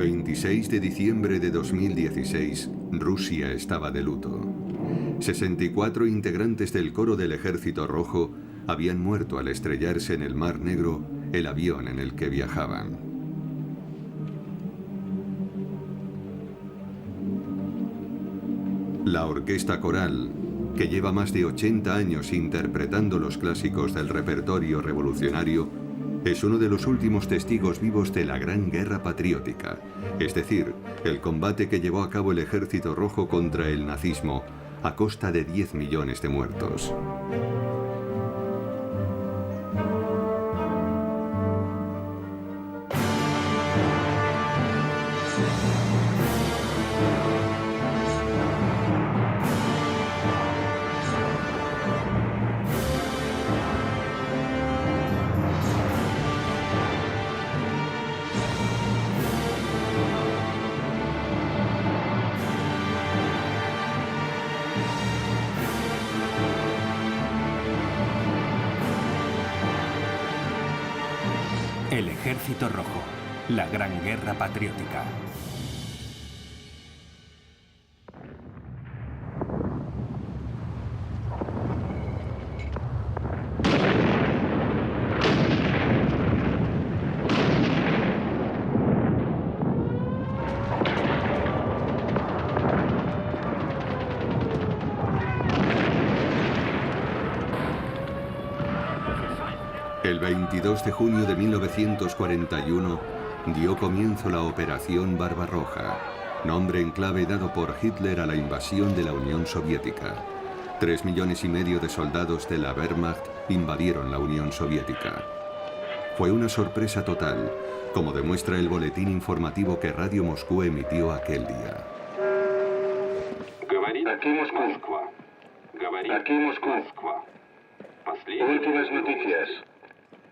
26 de diciembre de 2016, Rusia estaba de luto. 64 integrantes del coro del Ejército Rojo habían muerto al estrellarse en el Mar Negro el avión en el que viajaban. La orquesta coral, que lleva más de 80 años interpretando los clásicos del repertorio revolucionario, es uno de los últimos testigos vivos de la Gran Guerra Patriótica, es decir, el combate que llevó a cabo el Ejército Rojo contra el nazismo a costa de 10 millones de muertos. El Ejército Rojo, la Gran Guerra Patriótica. El 22 de junio de 1941 dio comienzo la Operación Barbarroja, nombre en clave dado por Hitler a la invasión de la Unión Soviética. 3,5 millones de soldados de la Wehrmacht invadieron la Unión Soviética. Fue una sorpresa total, como demuestra el boletín informativo que Radio Moscú emitió aquel día. Aquí Moscú. Aquí Moscú. Últimas noticias.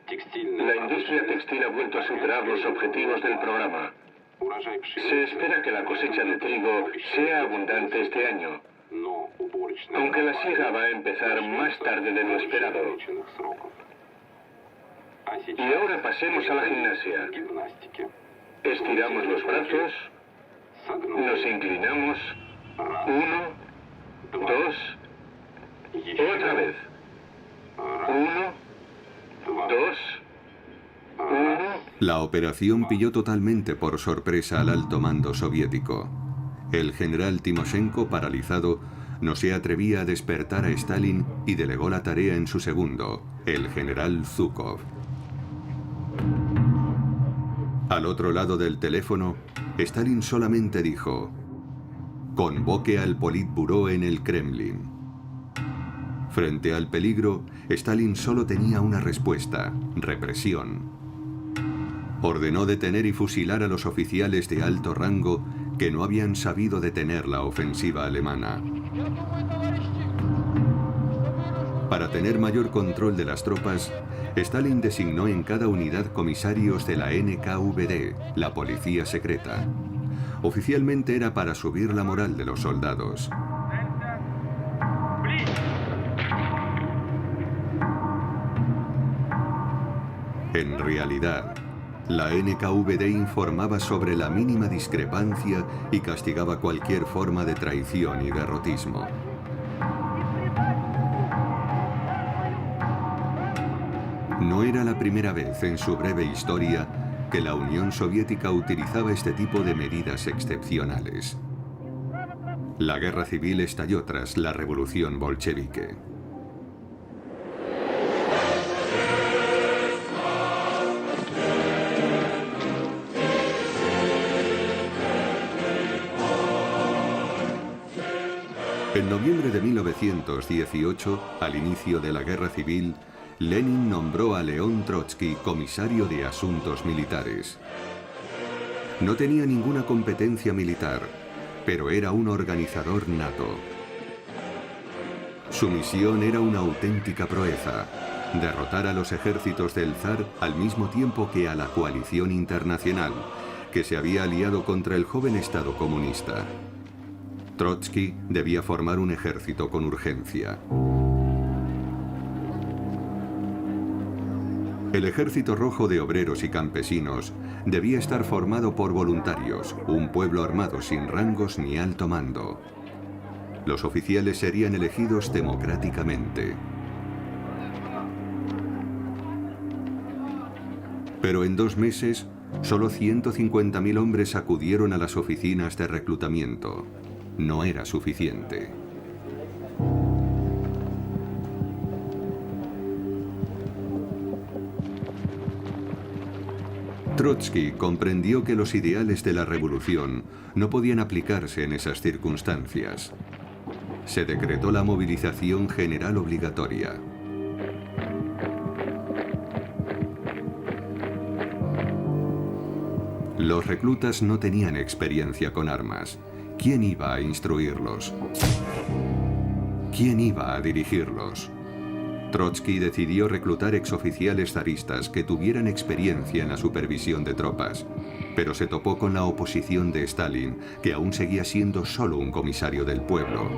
La industria textil ha vuelto a superar los objetivos del programa. Se espera que la cosecha de trigo sea abundante este año, aunque la siega va a empezar más tarde de lo esperado. Y ahora pasemos a la gimnasia. Estiramos los brazos, nos inclinamos, 1, 2, otra vez. 1, 2, 1. La operación pilló totalmente por sorpresa al alto mando soviético. El general Timoshenko, paralizado, no se atrevía a despertar a Stalin y delegó la tarea en su segundo, el general Zhukov. Al otro lado del teléfono, Stalin solamente dijo: «Convoque al Politburó en el Kremlin». Frente al peligro, Stalin solo tenía una respuesta: represión. Ordenó detener y fusilar a los oficiales de alto rango que no habían sabido detener la ofensiva alemana. Para tener mayor control de las tropas, Stalin designó en cada unidad comisarios de la NKVD, la policía secreta. Oficialmente era para subir la moral de los soldados. En realidad, la NKVD informaba sobre la mínima discrepancia y castigaba cualquier forma de traición y derrotismo. No era la primera vez en su breve historia que la Unión Soviética utilizaba este tipo de medidas excepcionales. La guerra civil estalló tras la revolución bolchevique. En noviembre de 1918, al inicio de la guerra civil, Lenin nombró a León Trotsky comisario de Asuntos Militares. No tenía ninguna competencia militar, pero era un organizador nato. Su misión era una auténtica proeza: derrotar a los ejércitos del zar al mismo tiempo que a la coalición internacional, que se había aliado contra el joven Estado comunista. Trotsky debía formar un ejército con urgencia. El Ejército Rojo de Obreros y Campesinos debía estar formado por voluntarios, un pueblo armado sin rangos ni alto mando. Los oficiales serían elegidos democráticamente. Pero en 2 meses, solo 150.000 hombres acudieron a las oficinas de reclutamiento. No era suficiente. Trotsky comprendió que los ideales de la revolución no podían aplicarse en esas circunstancias. Se decretó la movilización general obligatoria. Los reclutas no tenían experiencia con armas. ¿Quién iba a instruirlos? ¿Quién iba a dirigirlos? Trotsky decidió reclutar exoficiales zaristas que tuvieran experiencia en la supervisión de tropas, pero se topó con la oposición de Stalin, que aún seguía siendo solo un comisario del pueblo.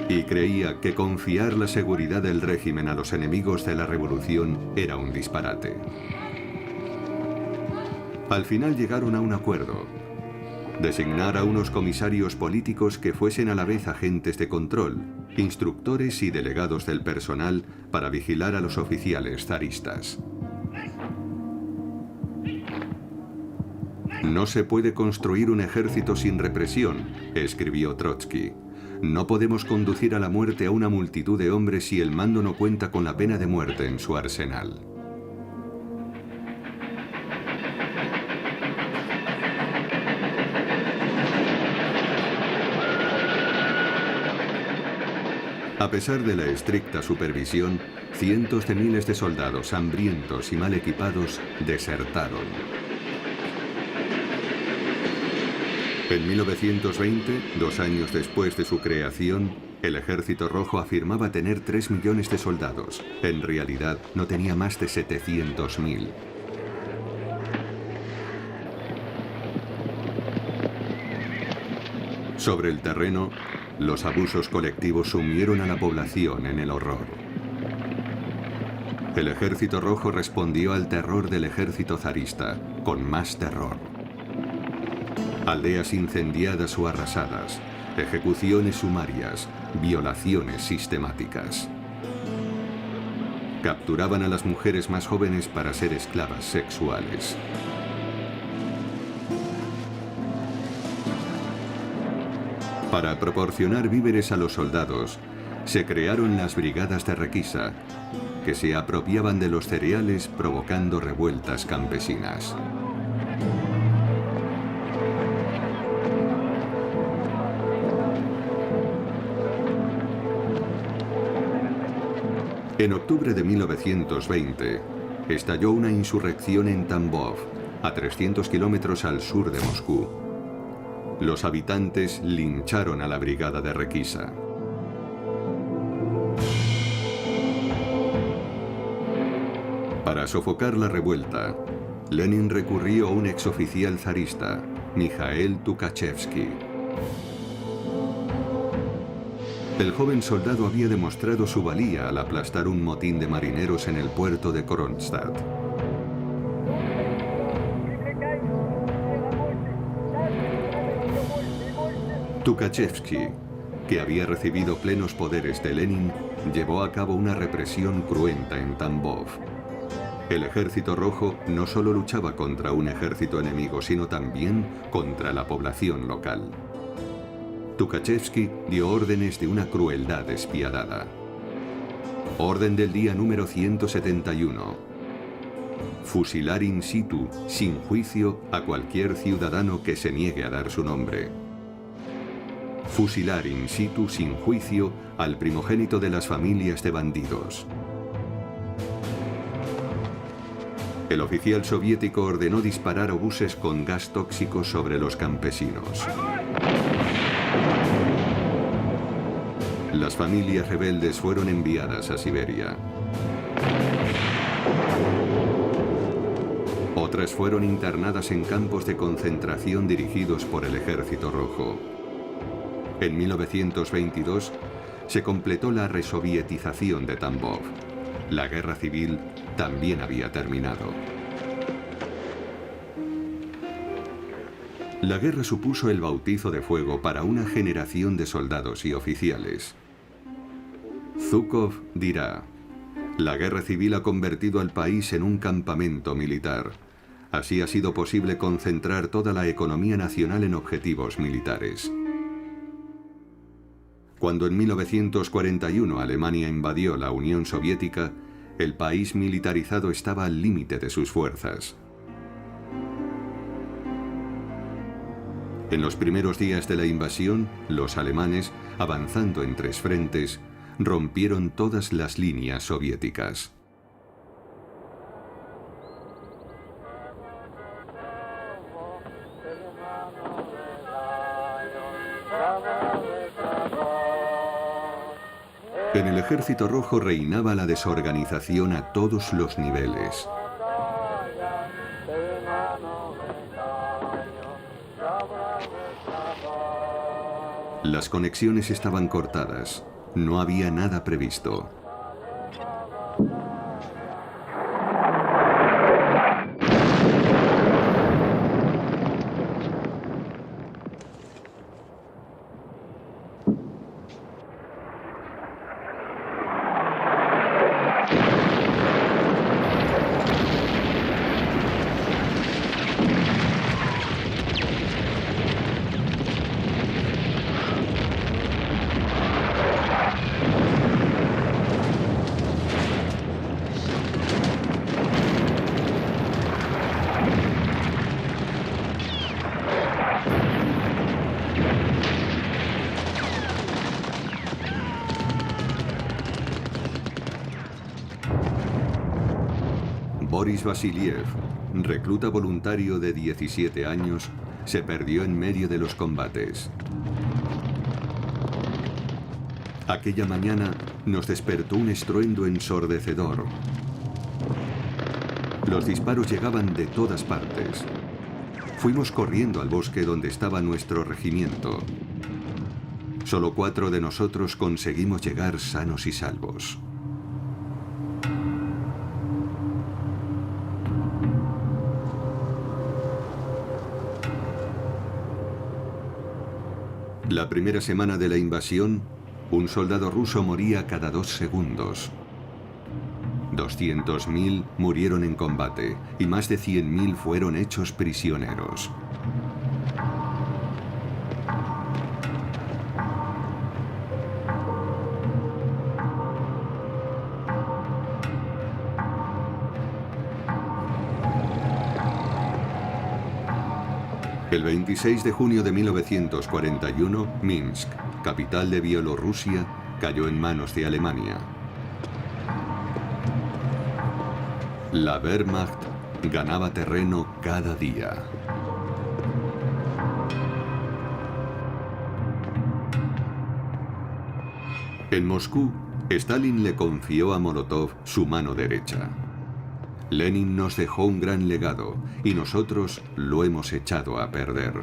Y creía que confiar la seguridad del régimen a los enemigos de la revolución era un disparate. Al final llegaron a un acuerdo: designar a unos comisarios políticos que fuesen a la vez agentes de control, instructores y delegados del personal para vigilar a los oficiales zaristas. No se puede construir un ejército sin represión, escribió Trotsky. No podemos conducir a la muerte a una multitud de hombres si el mando no cuenta con la pena de muerte en su arsenal. A pesar de la estricta supervisión, cientos de miles de soldados hambrientos y mal equipados desertaron. En 1920, 2 años después de su creación, el Ejército Rojo afirmaba tener 3 millones de soldados. En realidad, no tenía más de 700.000. Sobre el terreno, los abusos colectivos sumieron a la población en el horror. El Ejército Rojo respondió al terror del ejército zarista, con más terror. Aldeas incendiadas o arrasadas, ejecuciones sumarias, violaciones sistemáticas. Capturaban a las mujeres más jóvenes para ser esclavas sexuales. Para proporcionar víveres a los soldados, se crearon las brigadas de requisa, que se apropiaban de los cereales provocando revueltas campesinas. En octubre de 1920, estalló una insurrección en Tambov, a 300 kilómetros al sur de Moscú. Los habitantes lincharon a la brigada de requisa. Para sofocar la revuelta, Lenin recurrió a un exoficial zarista, Mikhail Tukhachevsky. El joven soldado había demostrado su valía al aplastar un motín de marineros en el puerto de Kronstadt. Tukhachevsky, que había recibido plenos poderes de Lenin, llevó a cabo una represión cruenta en Tambov. El Ejército Rojo no solo luchaba contra un ejército enemigo, sino también contra la población local. Tukhachevsky dio órdenes de una crueldad despiadada. Orden del día número 171. Fusilar in situ, sin juicio, a cualquier ciudadano que se niegue a dar su nombre. Fusilar in situ, sin juicio, al primogénito de las familias de bandidos. El oficial soviético ordenó disparar obuses con gas tóxico sobre los campesinos. Las familias rebeldes fueron enviadas a Siberia. Otras fueron internadas en campos de concentración dirigidos por el Ejército Rojo. En 1922 se completó la resovietización de Tambov. La guerra civil también había terminado. La guerra supuso el bautizo de fuego para una generación de soldados y oficiales. Zhukov dirá: la guerra civil ha convertido al país en un campamento militar. Así ha sido posible concentrar toda la economía nacional en objetivos militares. Cuando en 1941 Alemania invadió la Unión Soviética, el país militarizado estaba al límite de sus fuerzas. En los primeros días de la invasión, los alemanes, avanzando en 3 frentes, rompieron todas las líneas soviéticas. En el Ejército Rojo reinaba la desorganización a todos los niveles. Las conexiones estaban cortadas. No había nada previsto. Boris Vasiliev, recluta voluntario de 17 años, se perdió en medio de los combates. Aquella mañana nos despertó un estruendo ensordecedor. Los disparos llegaban de todas partes. Fuimos corriendo al bosque donde estaba nuestro regimiento. Solo 4 de nosotros conseguimos llegar sanos y salvos. La primera semana de la invasión, un soldado ruso moría cada 2 segundos. 200.000 murieron en combate y más de 100.000 fueron hechos prisioneros. El 26 de junio de 1941, Minsk, capital de Bielorrusia, cayó en manos de Alemania. La Wehrmacht ganaba terreno cada día. En Moscú, Stalin le confió a Molotov su mano derecha. Lenin nos dejó un gran legado y nosotros lo hemos echado a perder.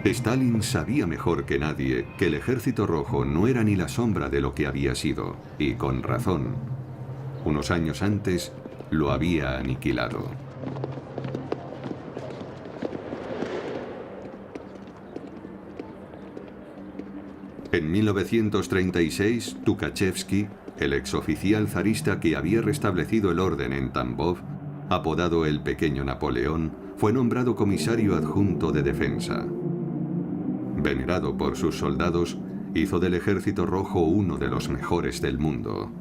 Stalin sabía mejor que nadie que el Ejército Rojo no era ni la sombra de lo que había sido, y con razón. Unos años antes lo había aniquilado. En 1936, Tukhachevsky, el exoficial zarista que había restablecido el orden en Tambov, apodado el Pequeño Napoleón, fue nombrado comisario adjunto de defensa. Venerado por sus soldados, hizo del Ejército Rojo uno de los mejores del mundo.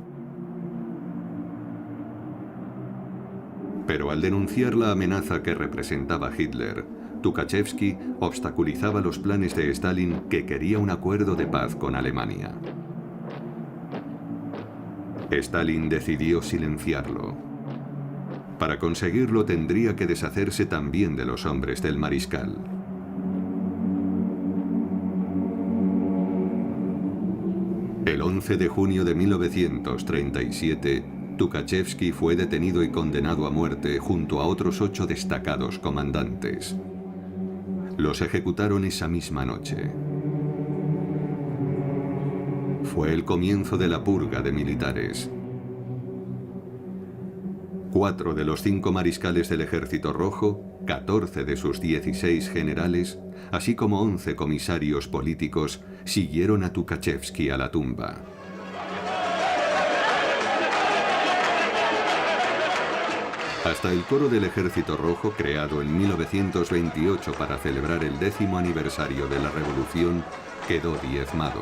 Pero al denunciar la amenaza que representaba Hitler, Tukhachevsky obstaculizaba los planes de Stalin, que quería un acuerdo de paz con Alemania. Stalin decidió silenciarlo. Para conseguirlo tendría que deshacerse también de los hombres del mariscal. El 11 de junio de 1937, Tukhachevsky fue detenido y condenado a muerte junto a otros 8 destacados comandantes. Los ejecutaron esa misma noche. Fue el comienzo de la purga de militares. 4 de los 5 mariscales del Ejército Rojo, 14 de sus 16 generales, así como 11 comisarios políticos, siguieron a Tukhachevsky a la tumba. Hasta el coro del Ejército Rojo, creado en 1928 para celebrar el 10º aniversario de la Revolución, quedó diezmado.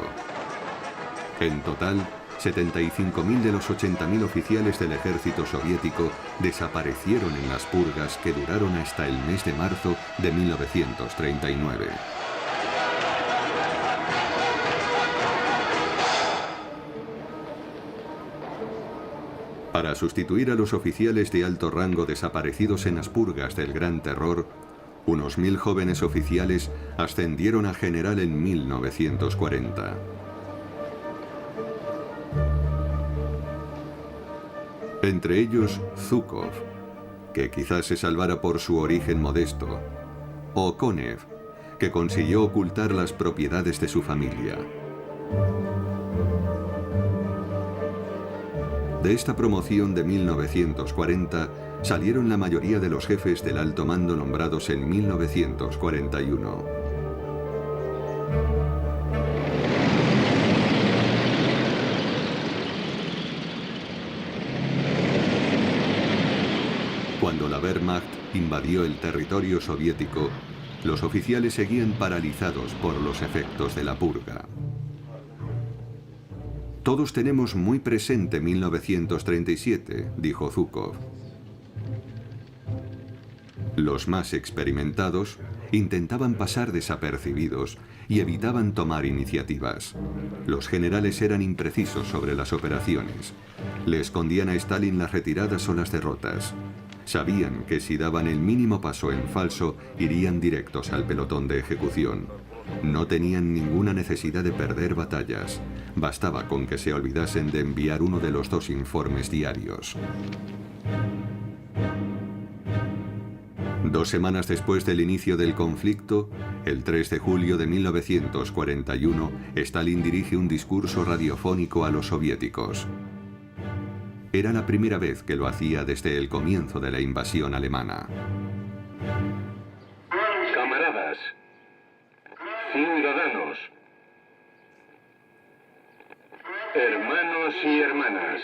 En total, 75.000 de los 80.000 oficiales del ejército soviético desaparecieron en las purgas que duraron hasta el mes de marzo de 1939. Para sustituir a los oficiales de alto rango desaparecidos en las purgas del Gran Terror, unos 1000 jóvenes oficiales ascendieron a general en 1940. Entre ellos, Zhukov, que quizás se salvara por su origen modesto, o Konev, que consiguió ocultar las propiedades de su familia. De esta promoción de 1940 salieron la mayoría de los jefes del alto mando nombrados en 1941. Cuando la Wehrmacht invadió el territorio soviético, los oficiales seguían paralizados por los efectos de la purga. Todos tenemos muy presente 1937, dijo Zhukov. Los más experimentados intentaban pasar desapercibidos y evitaban tomar iniciativas. Los generales eran imprecisos sobre las operaciones. Le escondían a Stalin las retiradas o las derrotas. Sabían que si daban el mínimo paso en falso, irían directos al pelotón de ejecución. No tenían ninguna necesidad de perder batallas. Bastaba con que se olvidasen de enviar uno de los 2 informes diarios. 2 semanas después del inicio del conflicto, el 3 de julio de 1941, Stalin dirige un discurso radiofónico a los soviéticos. Era la primera vez que lo hacía desde el comienzo de la invasión alemana. Camaradas, ciudadanos, hermanos y hermanas,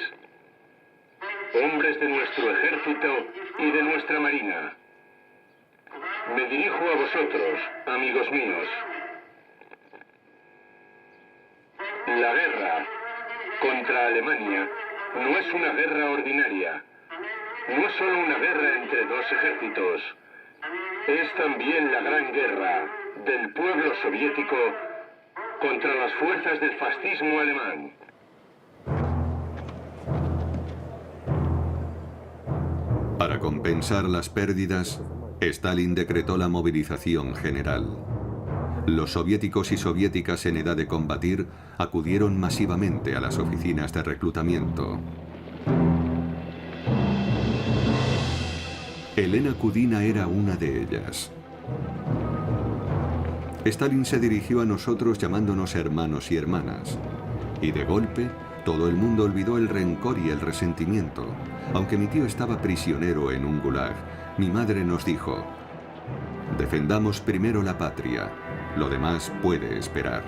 hombres de nuestro ejército y de nuestra marina, me dirijo a vosotros, amigos míos. La guerra contra Alemania no es una guerra ordinaria, no es solo una guerra entre 2 ejércitos, es también la gran guerra del pueblo soviético contra las fuerzas del fascismo alemán. Para compensar las pérdidas, Stalin decretó la movilización general. Los soviéticos y soviéticas en edad de combatir acudieron masivamente a las oficinas de reclutamiento. Elena Kudina era una de ellas. Stalin se dirigió a nosotros llamándonos hermanos y hermanas. Y de golpe, todo el mundo olvidó el rencor y el resentimiento. Aunque mi tío estaba prisionero en un gulag, mi madre nos dijo: defendamos primero la patria, lo demás puede esperar.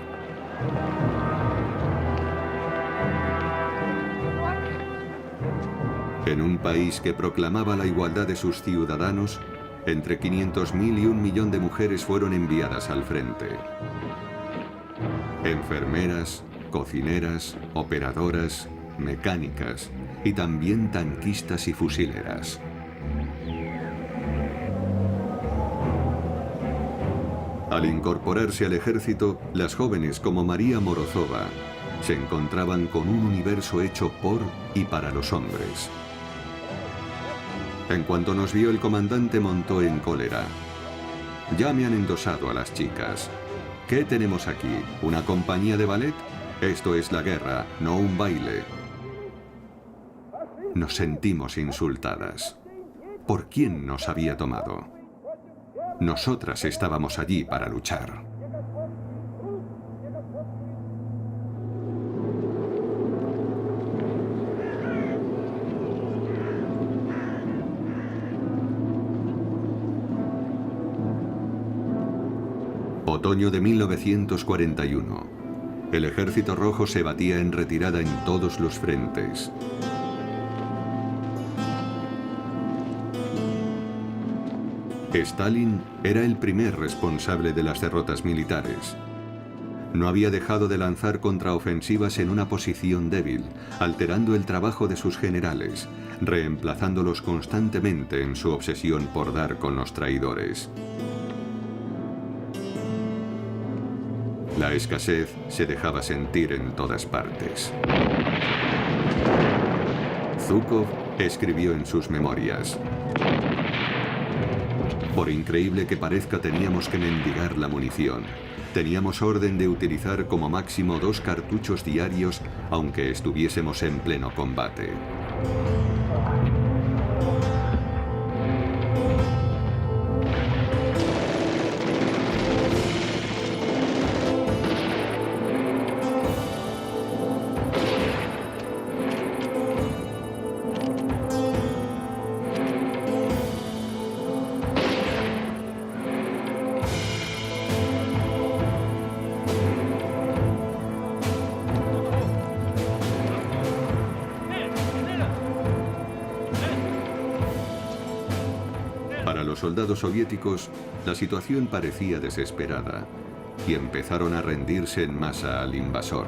En un país que proclamaba la igualdad de sus ciudadanos, entre 500.000 y 1 millón de mujeres fueron enviadas al frente. Enfermeras, cocineras, operadoras, mecánicas y también tanquistas y fusileras. Al incorporarse al ejército, las jóvenes como María Morozova se encontraban con un universo hecho por y para los hombres. En cuanto nos vio, el comandante montó en cólera. Ya me han endosado a las chicas. ¿Qué tenemos aquí? ¿Una compañía de ballet? Esto es la guerra, no un baile. Nos sentimos insultadas. ¿Por quién nos había tomado? Nosotras estábamos allí para luchar. Otoño de 1941. El Ejército Rojo se batía en retirada en todos los frentes. Stalin era el primer responsable de las derrotas militares. No había dejado de lanzar contraofensivas en una posición débil, alterando el trabajo de sus generales, reemplazándolos constantemente en su obsesión por dar con los traidores. La escasez se dejaba sentir en todas partes. Zhukov escribió en sus memorias: por increíble que parezca, teníamos que mendigar la munición. Teníamos orden de utilizar como máximo 2 cartuchos diarios, aunque estuviésemos en pleno combate. Para los soldados soviéticos, la situación parecía desesperada y empezaron a rendirse en masa al invasor.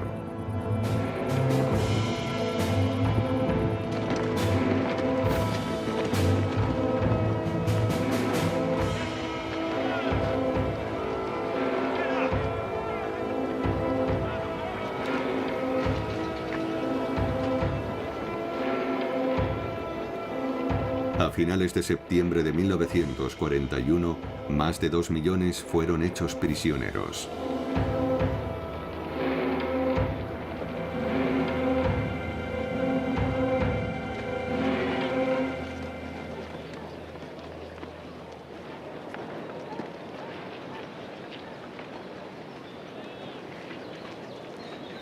A finales de septiembre de 1941, más de 2 millones fueron hechos prisioneros.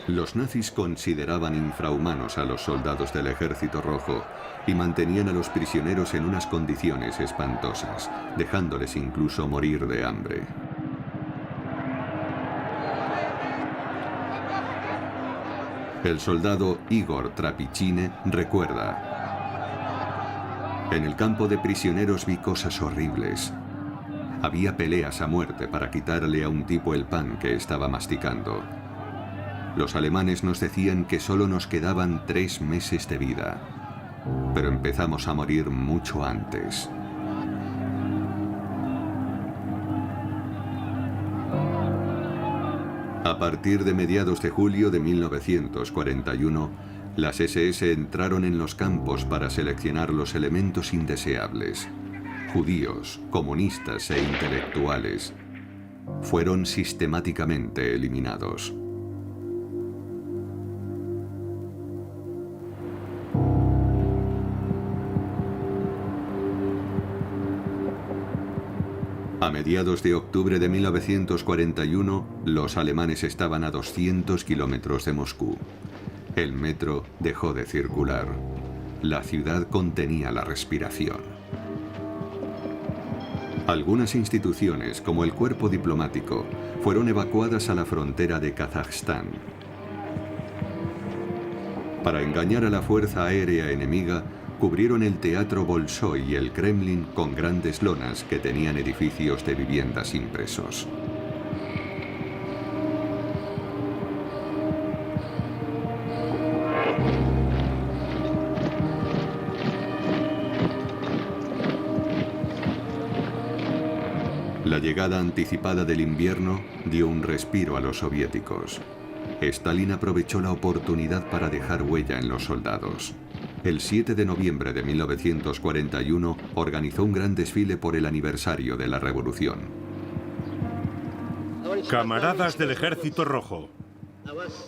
Los nazis consideraban infrahumanos a los soldados del Ejército Rojo y mantenían a los prisioneros en unas condiciones espantosas, dejándoles incluso morir de hambre. El soldado Igor Trapichine recuerda: en el campo de prisioneros vi cosas horribles. Había peleas a muerte para quitarle a un tipo el pan que estaba masticando. Los alemanes nos decían que solo nos quedaban 3 meses de vida, pero empezamos a morir mucho antes. A partir de mediados de julio de 1941, las SS entraron en los campos para seleccionar los elementos indeseables. Judíos, comunistas e intelectuales fueron sistemáticamente eliminados. A mediados de octubre de 1941, los alemanes estaban a 200 kilómetros de Moscú. El metro dejó de circular. La ciudad contenía la respiración. Algunas instituciones, como el cuerpo diplomático, fueron evacuadas a la frontera de Kazajstán. Para engañar a la fuerza aérea enemiga, cubrieron el Teatro Bolshoi y el Kremlin con grandes lonas que tenían edificios de viviendas impresos. La llegada anticipada del invierno dio un respiro a los soviéticos. Stalin aprovechó la oportunidad para dejar huella en los soldados. El 7 de noviembre de 1941 organizó un gran desfile por el aniversario de la Revolución. Camaradas del Ejército Rojo,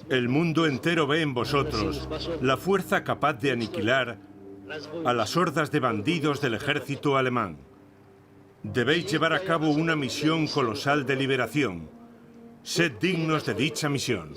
el mundo entero ve en vosotros la fuerza capaz de aniquilar a las hordas de bandidos del ejército alemán. Debéis llevar a cabo una misión colosal de liberación. Sed dignos de dicha misión.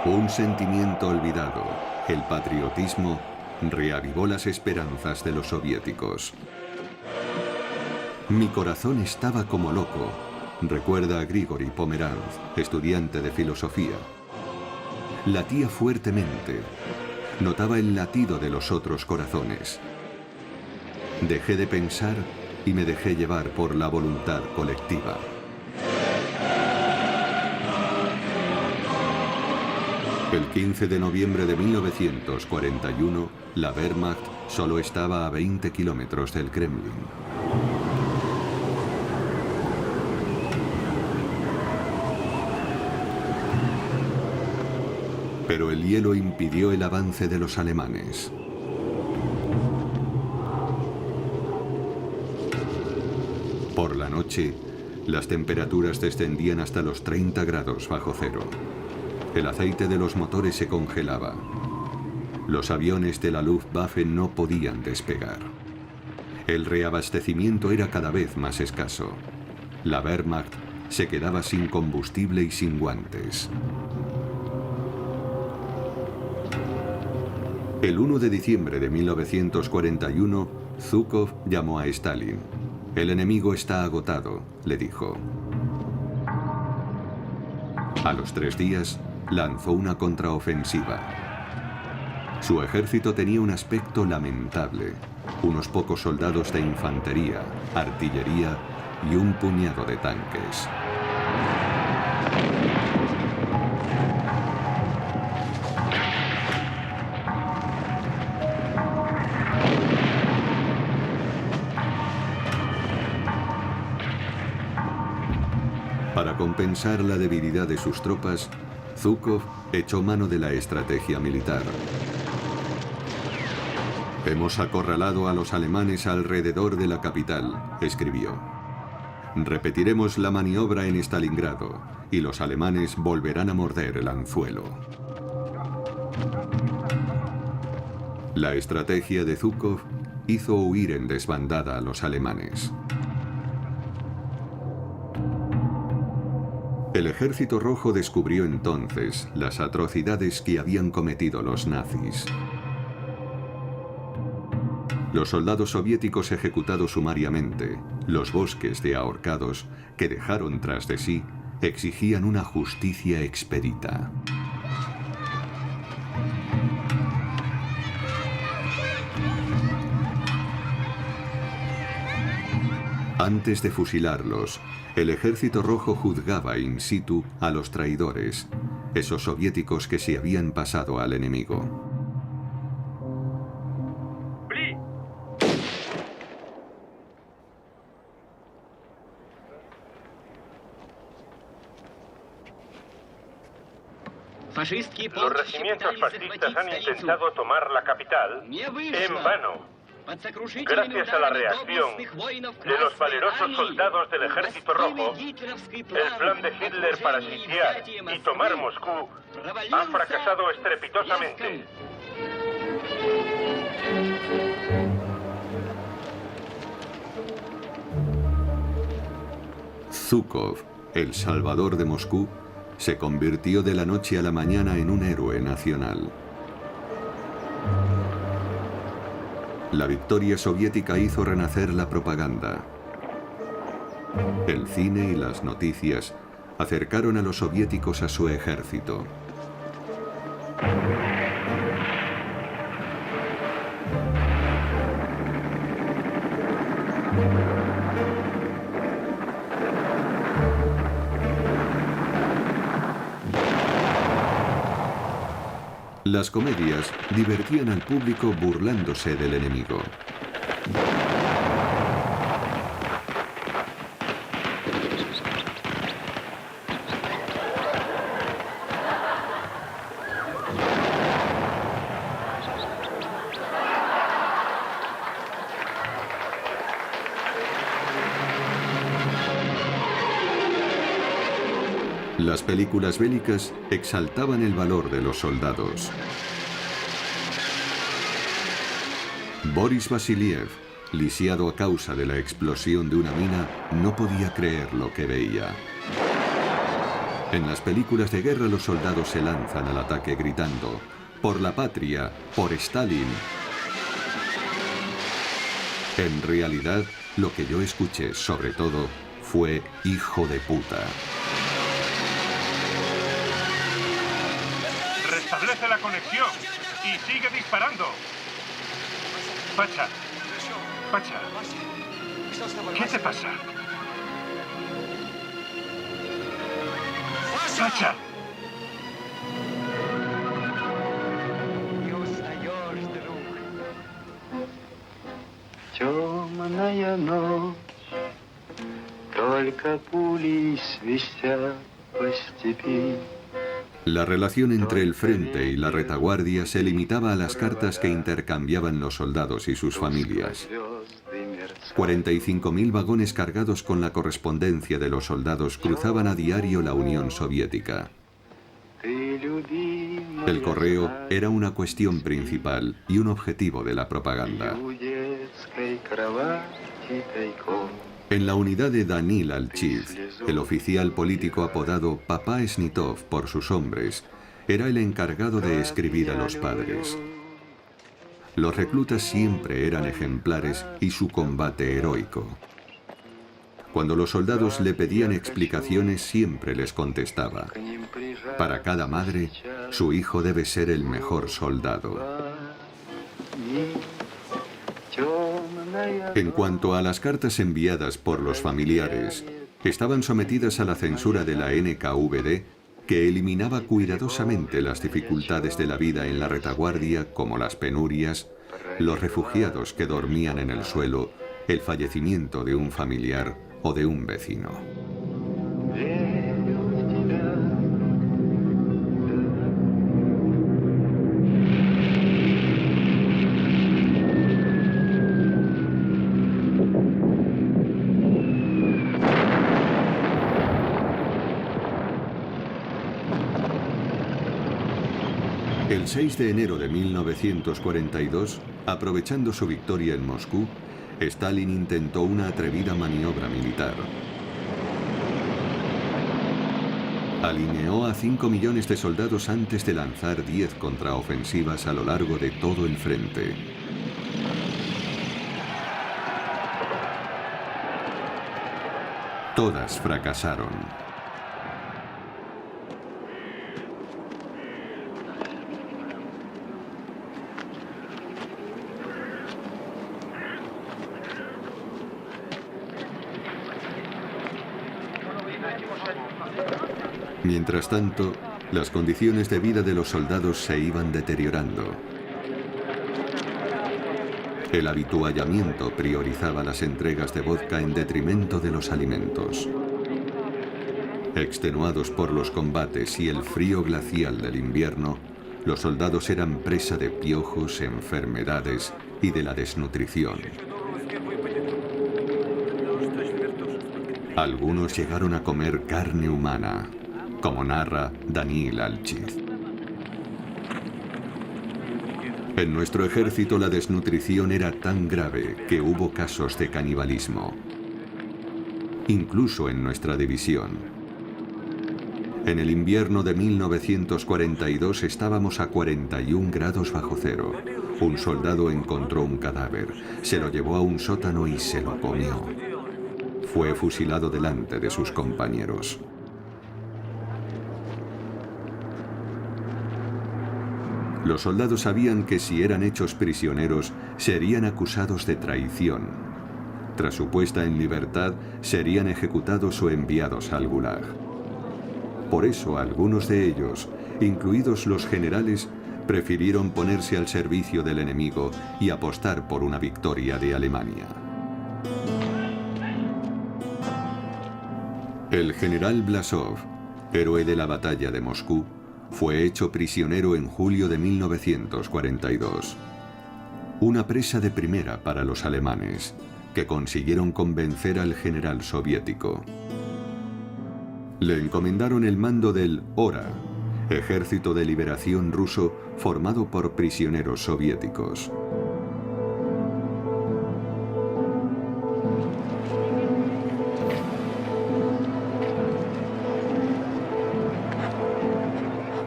Un sentimiento olvidado, el patriotismo, reavivó las esperanzas de los soviéticos. Mi corazón estaba como loco, recuerda a Grigori Pomeranz, estudiante de filosofía. Latía fuertemente. Notaba el latido de los otros corazones. Dejé de pensar y me dejé llevar por la voluntad colectiva. El 15 de noviembre de 1941, la Wehrmacht solo estaba a 20 kilómetros del Kremlin. Pero el hielo impidió el avance de los alemanes. Por la noche, las temperaturas descendían hasta los 30 grados bajo cero. El aceite de los motores se congelaba. Los aviones de la Luftwaffe no podían despegar. El reabastecimiento era cada vez más escaso. La Wehrmacht se quedaba sin combustible y sin guantes. El 1 de diciembre de 1941, Zhukov llamó a Stalin. El enemigo está agotado, le dijo. A los 3 días, lanzó una contraofensiva. Su ejército tenía un aspecto lamentable. Unos pocos soldados de infantería, artillería y un puñado de tanques. Para compensar la debilidad de sus tropas, Zhukov echó mano de la estrategia militar. Hemos acorralado a los alemanes alrededor de la capital, escribió. Repetiremos la maniobra en Stalingrado y los alemanes volverán a morder el anzuelo. La estrategia de Zhukov hizo huir en desbandada a los alemanes. El Ejército Rojo descubrió entonces las atrocidades que habían cometido los nazis. Los soldados soviéticos ejecutados sumariamente, los bosques de ahorcados que dejaron tras de sí, exigían una justicia expedita. Antes de fusilarlos, el Ejército Rojo juzgaba in situ a los traidores, esos soviéticos que se habían pasado al enemigo. Los regimientos fascistas han intentado tomar la capital en vano. Gracias a la reacción de los valerosos soldados del Ejército Rojo, el plan de Hitler para sitiar y tomar Moscú ha fracasado estrepitosamente. Zhukov, el salvador de Moscú, se convirtió de la noche a la mañana en un héroe nacional. La victoria soviética hizo renacer la propaganda. El cine y las noticias acercaron a los soviéticos a su ejército. Las comedias divertían al público burlándose del enemigo. Las películas bélicas exaltaban el valor de los soldados. Boris Vasiliev, lisiado a causa de la explosión de una mina, no podía creer lo que veía. En las películas de guerra los soldados se lanzan al ataque gritando: ¡por la patria! ¡Por Stalin! En realidad, lo que yo escuché, sobre todo, fue hijo de puta. Restablece la conexión y sigue disparando. Pacha, Pacha, ¿qué te pasa? Pacha. Темная ночь, только пули свистят по степи. La relación entre el frente y la retaguardia se limitaba a las cartas que intercambiaban los soldados y sus familias. 45.000 vagones cargados con la correspondencia de los soldados cruzaban a diario la Unión Soviética. El correo era una cuestión principal y un objetivo de la propaganda. En la unidad de Danil Alchiz, el oficial político apodado Papá Snitov por sus hombres, era el encargado de escribir a los padres. Los reclutas siempre eran ejemplares y su combate heroico. Cuando los soldados le pedían explicaciones, siempre les contestaba: para cada madre, su hijo debe ser el mejor soldado. En cuanto a las cartas enviadas por los familiares, estaban sometidas a la censura de la NKVD, que eliminaba cuidadosamente las dificultades de la vida en la retaguardia, como las penurias, los refugiados que dormían en el suelo, el fallecimiento de un familiar o de un vecino. El 6 de enero de 1942, aprovechando su victoria en Moscú, Stalin intentó una atrevida maniobra militar. Alineó a 5 millones de soldados antes de lanzar 10 contraofensivas a lo largo de todo el frente. Todas fracasaron. Mientras tanto, las condiciones de vida de los soldados se iban deteriorando. El habituallamiento priorizaba las entregas de vodka en detrimento de los alimentos. Extenuados por los combates y el frío glacial del invierno, los soldados eran presa de piojos, enfermedades y de la desnutrición. Algunos llegaron a comer carne humana, como narra Danil Alchiz. En nuestro ejército la desnutrición era tan grave que hubo casos de canibalismo. Incluso en nuestra división. En el invierno de 1942 estábamos a 41 grados bajo cero. Un soldado encontró un cadáver, se lo llevó a un sótano y se lo comió. Fue fusilado delante de sus compañeros. Los soldados sabían que si eran hechos prisioneros, serían acusados de traición. Tras su puesta en libertad, serían ejecutados o enviados al Gulag. Por eso, algunos de ellos, incluidos los generales, prefirieron ponerse al servicio del enemigo y apostar por una victoria de Alemania. El general Blasov, héroe de la batalla de Moscú, fue hecho prisionero en julio de 1942. Una presa de primera para los alemanes, que consiguieron convencer al general soviético. Le encomendaron el mando del ORA, Ejército de Liberación Ruso formado por prisioneros soviéticos.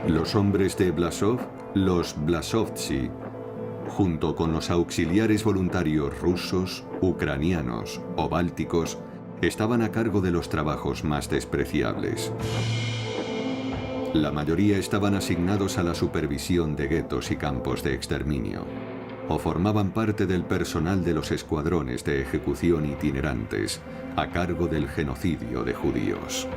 Los hombres de Blasov, los Blasovtsi, junto con los auxiliares voluntarios rusos, ucranianos o bálticos, estaban a cargo de los trabajos más despreciables. La mayoría estaban asignados a la supervisión de guetos y campos de exterminio, o formaban parte del personal de los escuadrones de ejecución itinerantes a cargo del genocidio de judíos.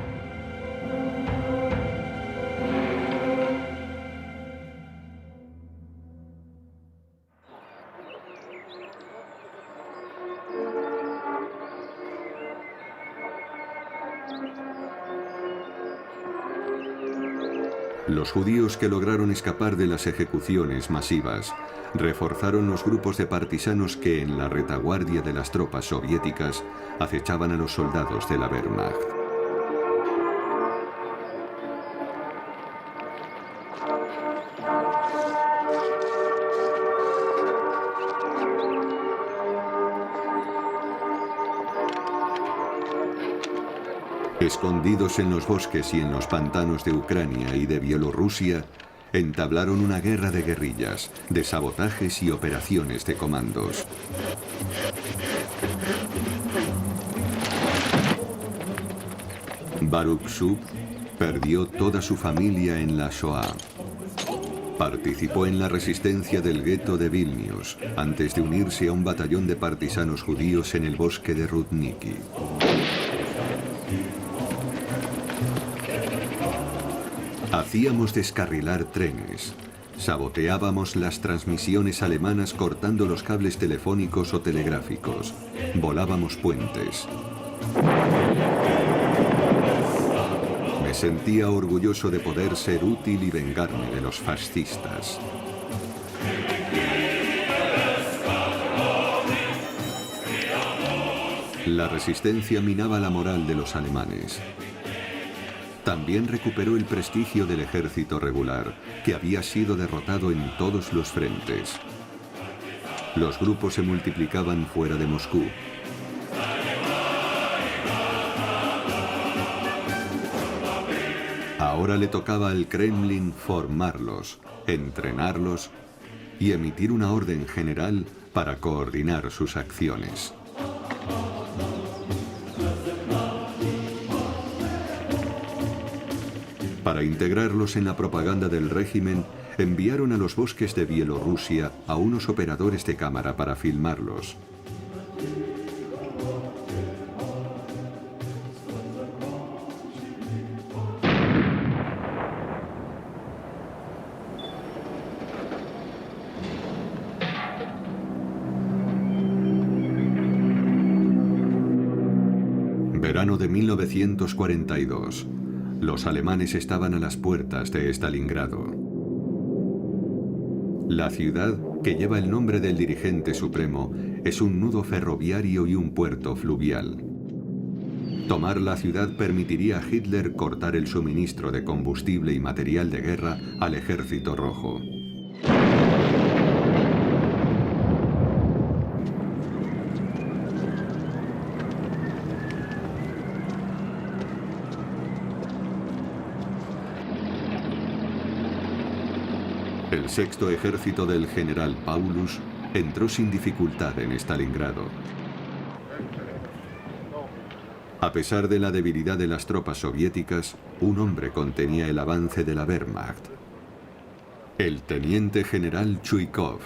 Los judíos que lograron escapar de las ejecuciones masivas reforzaron los grupos de partisanos que en la retaguardia de las tropas soviéticas acechaban a los soldados de la Wehrmacht. Escondidos en los bosques y en los pantanos de Ucrania y de Bielorrusia, entablaron una guerra de guerrillas, de sabotajes y operaciones de comandos. Baruch Shub perdió toda su familia en la Shoah. Participó en la resistencia del gueto de Vilnius, antes de unirse a un batallón de partisanos judíos en el bosque de Rudniki. Hacíamos descarrilar trenes, saboteábamos las transmisiones alemanas cortando los cables telefónicos o telegráficos, volábamos puentes. Me sentía orgulloso de poder ser útil y vengarme de los fascistas. La resistencia minaba la moral de los alemanes. También recuperó el prestigio del ejército regular, que había sido derrotado en todos los frentes. Los grupos se multiplicaban fuera de Moscú. Ahora le tocaba al Kremlin formarlos, entrenarlos y emitir una orden general para coordinar sus acciones. Para integrarlos en la propaganda del régimen, enviaron a los bosques de Bielorrusia a unos operadores de cámara para filmarlos. Verano de 1942. Los alemanes estaban a las puertas de Stalingrado. La ciudad, que lleva el nombre del dirigente supremo, es un nudo ferroviario y un puerto fluvial. Tomar la ciudad permitiría a Hitler cortar el suministro de combustible y material de guerra al Ejército Rojo. El sexto ejército del general Paulus entró sin dificultad en Stalingrado. A pesar de la debilidad de las tropas soviéticas, un hombre contenía el avance de la Wehrmacht. El teniente general Chuikov,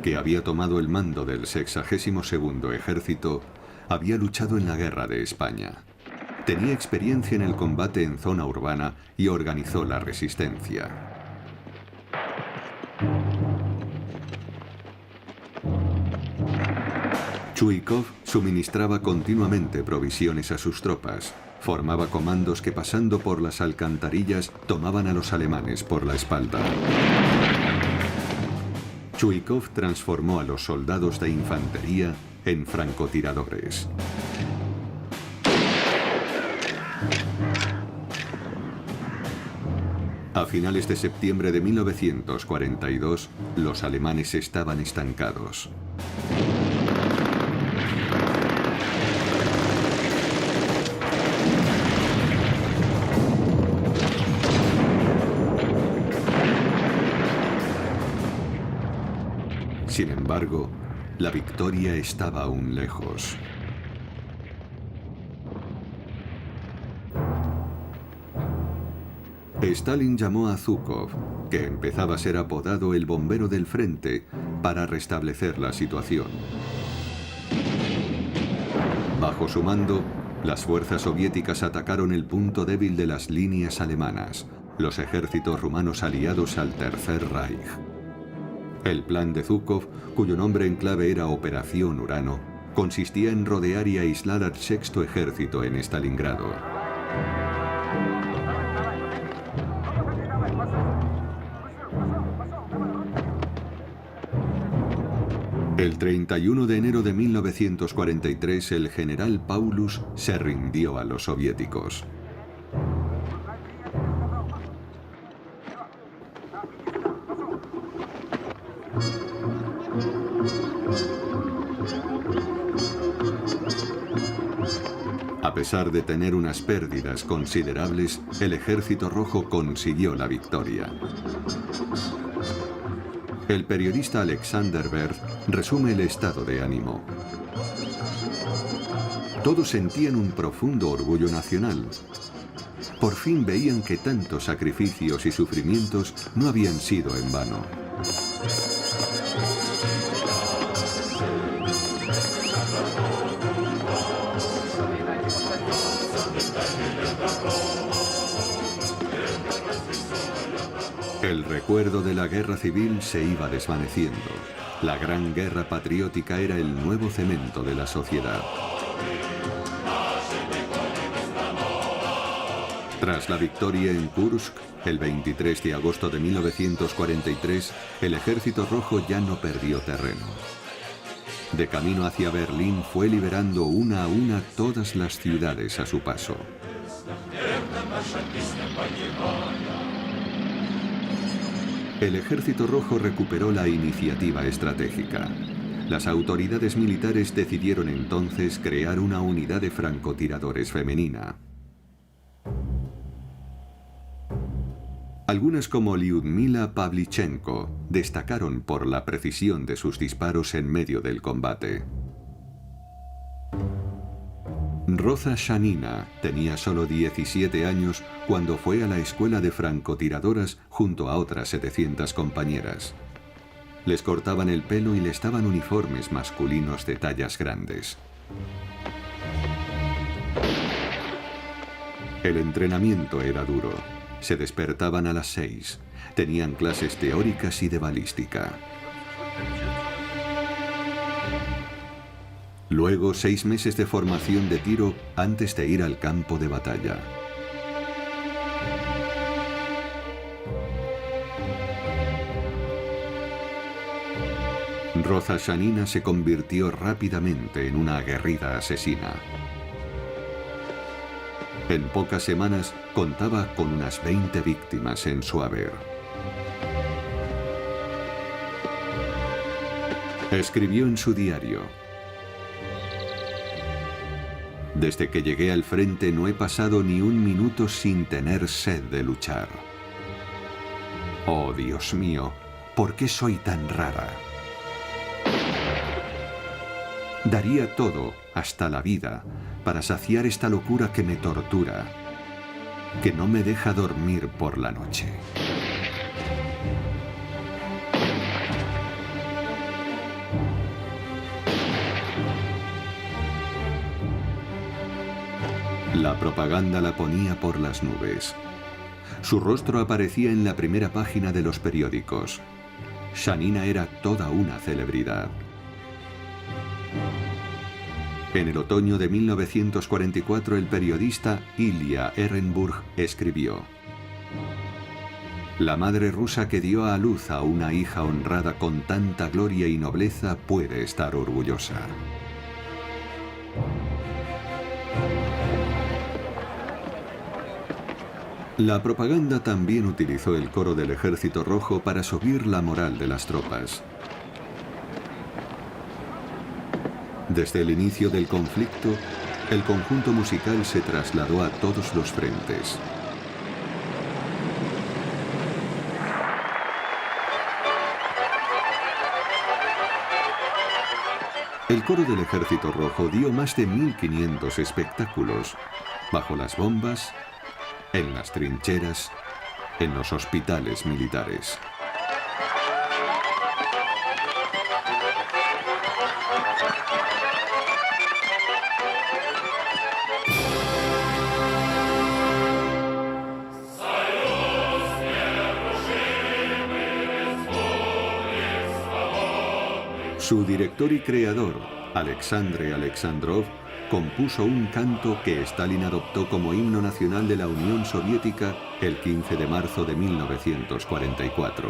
que había tomado el mando del 62º ejército, había luchado en la guerra de España. Tenía experiencia en el combate en zona urbana y organizó la resistencia. Chuikov suministraba continuamente provisiones a sus tropas. Formaba comandos que, pasando por las alcantarillas, tomaban a los alemanes por la espalda. Chuikov transformó a los soldados de infantería en francotiradores. A finales de septiembre de 1942, los alemanes estaban estancados. Sin embargo, la victoria estaba aún lejos. Stalin llamó a Zhukov, que empezaba a ser apodado el bombero del frente, para restablecer la situación. Bajo su mando, las fuerzas soviéticas atacaron el punto débil de las líneas alemanas, los ejércitos rumanos aliados al Tercer Reich. El plan de Zhukov, cuyo nombre en clave era Operación Urano, consistía en rodear y aislar al Sexto Ejército en Stalingrado. El 31 de enero de 1943, el general Paulus se rindió a los soviéticos. A pesar de tener unas pérdidas considerables, el Ejército Rojo consiguió la victoria. El periodista Alexander Berth resume el estado de ánimo. Todos sentían un profundo orgullo nacional. Por fin veían que tantos sacrificios y sufrimientos no habían sido en vano. El recuerdo de la guerra civil se iba desvaneciendo. La gran guerra patriótica era el nuevo cemento de la sociedad. Tras la victoria en Kursk, el 23 de agosto de 1943, el Ejército Rojo ya no perdió terreno. De camino hacia Berlín fue liberando una a una todas las ciudades a su paso. El Ejército Rojo recuperó la iniciativa estratégica. Las autoridades militares decidieron entonces crear una unidad de francotiradores femenina. Algunas, como Lyudmila Pavlichenko, destacaron por la precisión de sus disparos en medio del combate. Roza Shanina tenía solo 17 años cuando fue a la escuela de francotiradoras junto a otras 700 compañeras. Les cortaban el pelo y les daban uniformes masculinos de tallas grandes. El entrenamiento era duro. Se despertaban a las 6. Tenían clases teóricas y de balística. Luego 6 meses de formación de tiro antes de ir al campo de batalla. Roza Shanina se convirtió rápidamente en una aguerrida asesina. En pocas semanas contaba con unas 20 víctimas en su haber. Escribió en su diario: "Desde que llegué al frente no he pasado ni un minuto sin tener sed de luchar. Oh, Dios mío, ¿por qué soy tan rara? Daría todo, hasta la vida, para saciar esta locura que me tortura, que no me deja dormir por la noche". La propaganda la ponía por las nubes. Su rostro aparecía en la primera página de los periódicos. Shanina era toda una celebridad. En el otoño de 1944, el periodista Ilya Ehrenburg escribió: "La madre rusa que dio a luz a una hija honrada con tanta gloria y nobleza puede estar orgullosa". La propaganda también utilizó el coro del Ejército Rojo para subir la moral de las tropas. Desde el inicio del conflicto, el conjunto musical se trasladó a todos los frentes. El coro del Ejército Rojo dio más de 1500 espectáculos, bajo las bombas, en las trincheras, en los hospitales militares. Su director y creador, Alexandre Alexandrov, compuso un canto que Stalin adoptó como himno nacional de la Unión Soviética el 15 de marzo de 1944.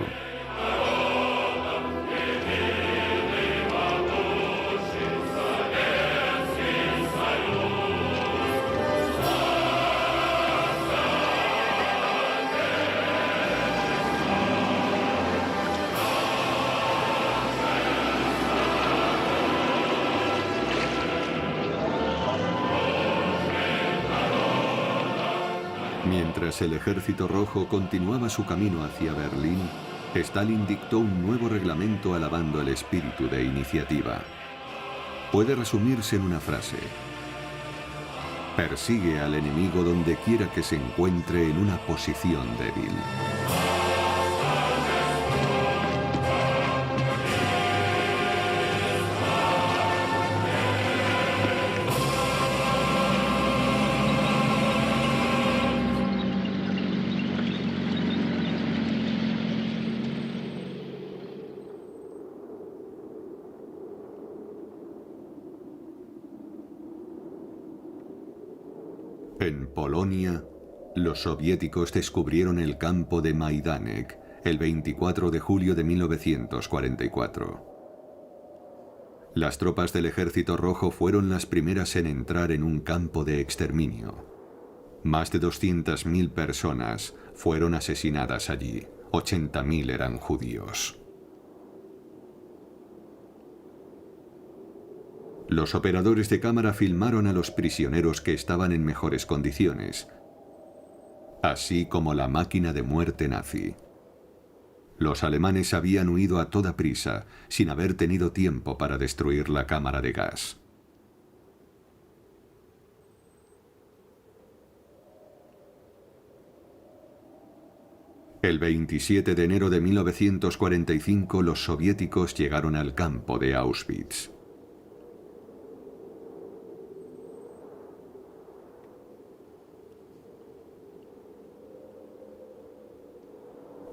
Mientras el Ejército Rojo continuaba su camino hacia Berlín, Stalin dictó un nuevo reglamento alabando el espíritu de iniciativa. Puede resumirse en una frase: persigue al enemigo donde quiera que se encuentre en una posición débil. En Polonia, los soviéticos descubrieron el campo de Majdanek el 24 de julio de 1944. Las tropas del Ejército Rojo fueron las primeras en entrar en un campo de exterminio. Más de 200.000 personas fueron asesinadas allí. 80.000 eran judíos. Los operadores de cámara filmaron a los prisioneros que estaban en mejores condiciones, así como la máquina de muerte nazi. Los alemanes habían huido a toda prisa, sin haber tenido tiempo para destruir la cámara de gas. El 27 de enero de 1945 los soviéticos llegaron al campo de Auschwitz.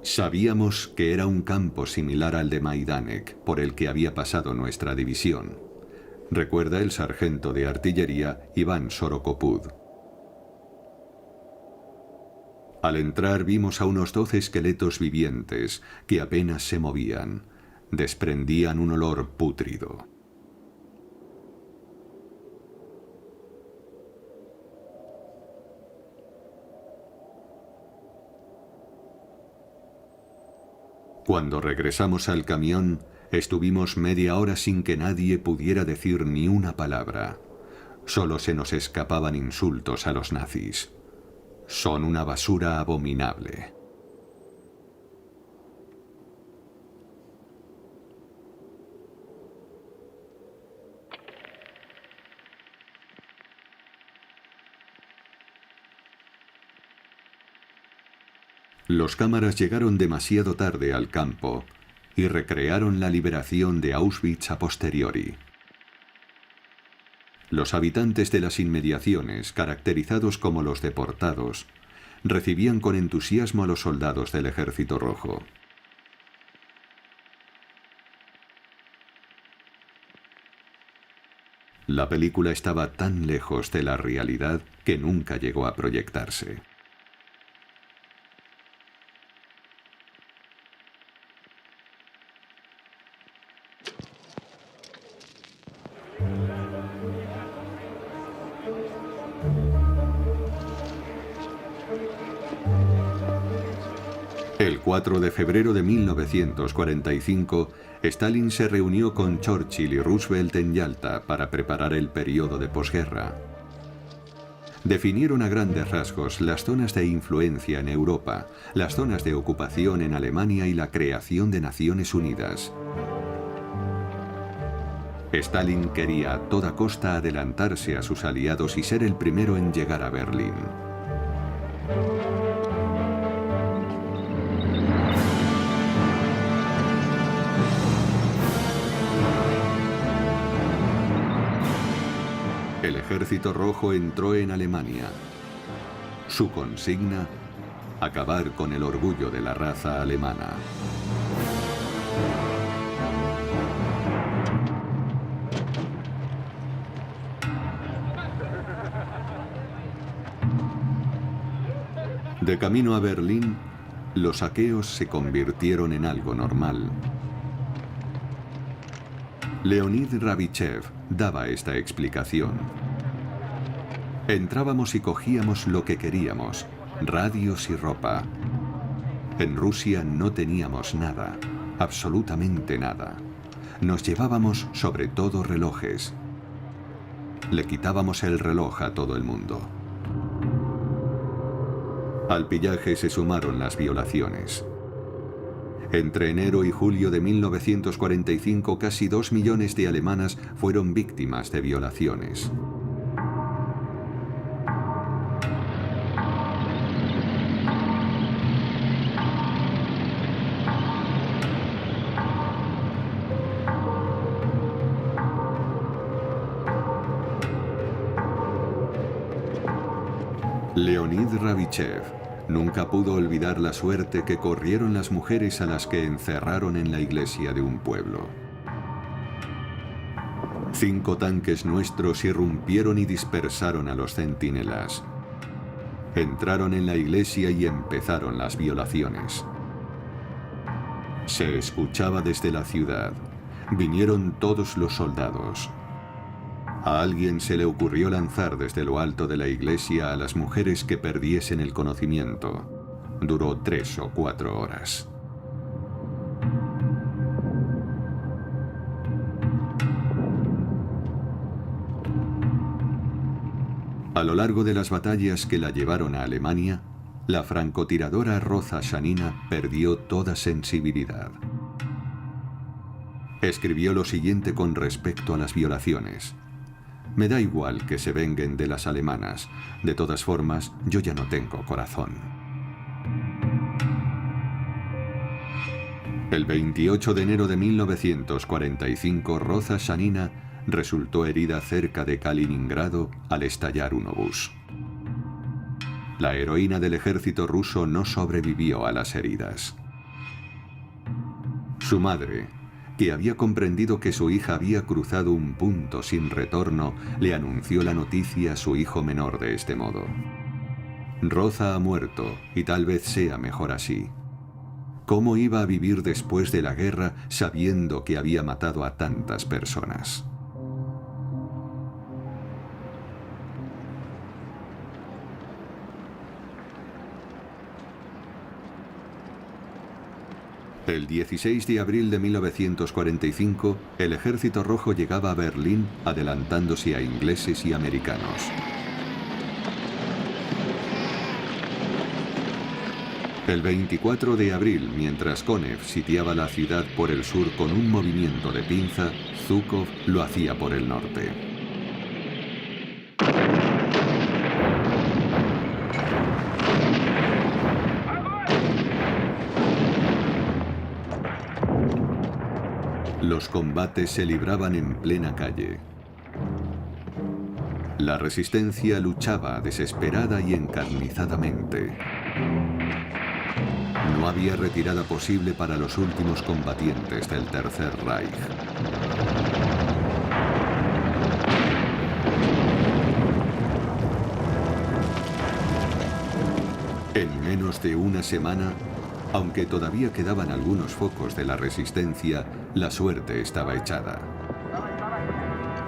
Sabíamos que era un campo similar al de Majdanek, por el que había pasado nuestra división, recuerda el sargento de artillería Iván Sorokopud. Al entrar vimos a unos 12 esqueletos vivientes que apenas se movían, desprendían un olor pútrido. Cuando regresamos al camión, estuvimos media hora sin que nadie pudiera decir ni una palabra. Solo se nos escapaban insultos a los nazis. Son una basura abominable. Los cámaras llegaron demasiado tarde al campo y recrearon la liberación de Auschwitz a posteriori. Los habitantes de las inmediaciones, caracterizados como los deportados, recibían con entusiasmo a los soldados del Ejército Rojo. La película estaba tan lejos de la realidad que nunca llegó a proyectarse. El 4 de febrero de 1945, Stalin se reunió con Churchill y Roosevelt en Yalta para preparar el periodo de posguerra. Definieron a grandes rasgos las zonas de influencia en Europa, las zonas de ocupación en Alemania y la creación de Naciones Unidas. Stalin quería a toda costa adelantarse a sus aliados y ser el primero en llegar a Berlín. El Ejército Rojo entró en Alemania. Su consigna: acabar con el orgullo de la raza alemana. De camino a Berlín, los saqueos se convirtieron en algo normal. Leonid Rabichev daba esta explicación. Entrábamos y cogíamos lo que queríamos, radios y ropa. En Rusia no teníamos nada, absolutamente nada. Nos llevábamos sobre todo relojes. Le quitábamos el reloj a todo el mundo. Al pillaje se sumaron las violaciones. Entre enero y julio de 1945, casi 2 millones de alemanas fueron víctimas de violaciones. Leonid Rabichev nunca pudo olvidar la suerte que corrieron las mujeres a las que encerraron en la iglesia de un pueblo. 5 tanques nuestros irrumpieron y dispersaron a los centinelas. Entraron en la iglesia y empezaron las violaciones. Se escuchaba desde la ciudad. Vinieron todos los soldados. A alguien se le ocurrió lanzar desde lo alto de la iglesia a las mujeres que perdiesen el conocimiento. Duró 3 o 4 horas. A lo largo de las batallas que la llevaron a Alemania, la francotiradora Roza Shanina perdió toda sensibilidad. Escribió lo siguiente con respecto a las violaciones. Me da igual que se venguen de las alemanas. De todas formas, yo ya no tengo corazón. El 28 de enero de 1945, Roza Shanina resultó herida cerca de Kaliningrado al estallar un obús. La heroína del ejército ruso no sobrevivió a las heridas. Su madre, que había comprendido que su hija había cruzado un punto sin retorno, le anunció la noticia a su hijo menor de este modo. Roza ha muerto y tal vez sea mejor así. ¿Cómo iba a vivir después de la guerra sabiendo que había matado a tantas personas? El 16 de abril de 1945, el Ejército Rojo llegaba a Berlín adelantándose a ingleses y americanos. El 24 de abril, mientras Konev sitiaba la ciudad por el sur con un movimiento de pinza, Zhukov lo hacía por el norte. Los combates se libraban en plena calle. La resistencia luchaba desesperada y encarnizadamente. No había retirada posible para los últimos combatientes del Tercer Reich. En menos de una semana, aunque todavía quedaban algunos focos de la resistencia, la suerte estaba echada.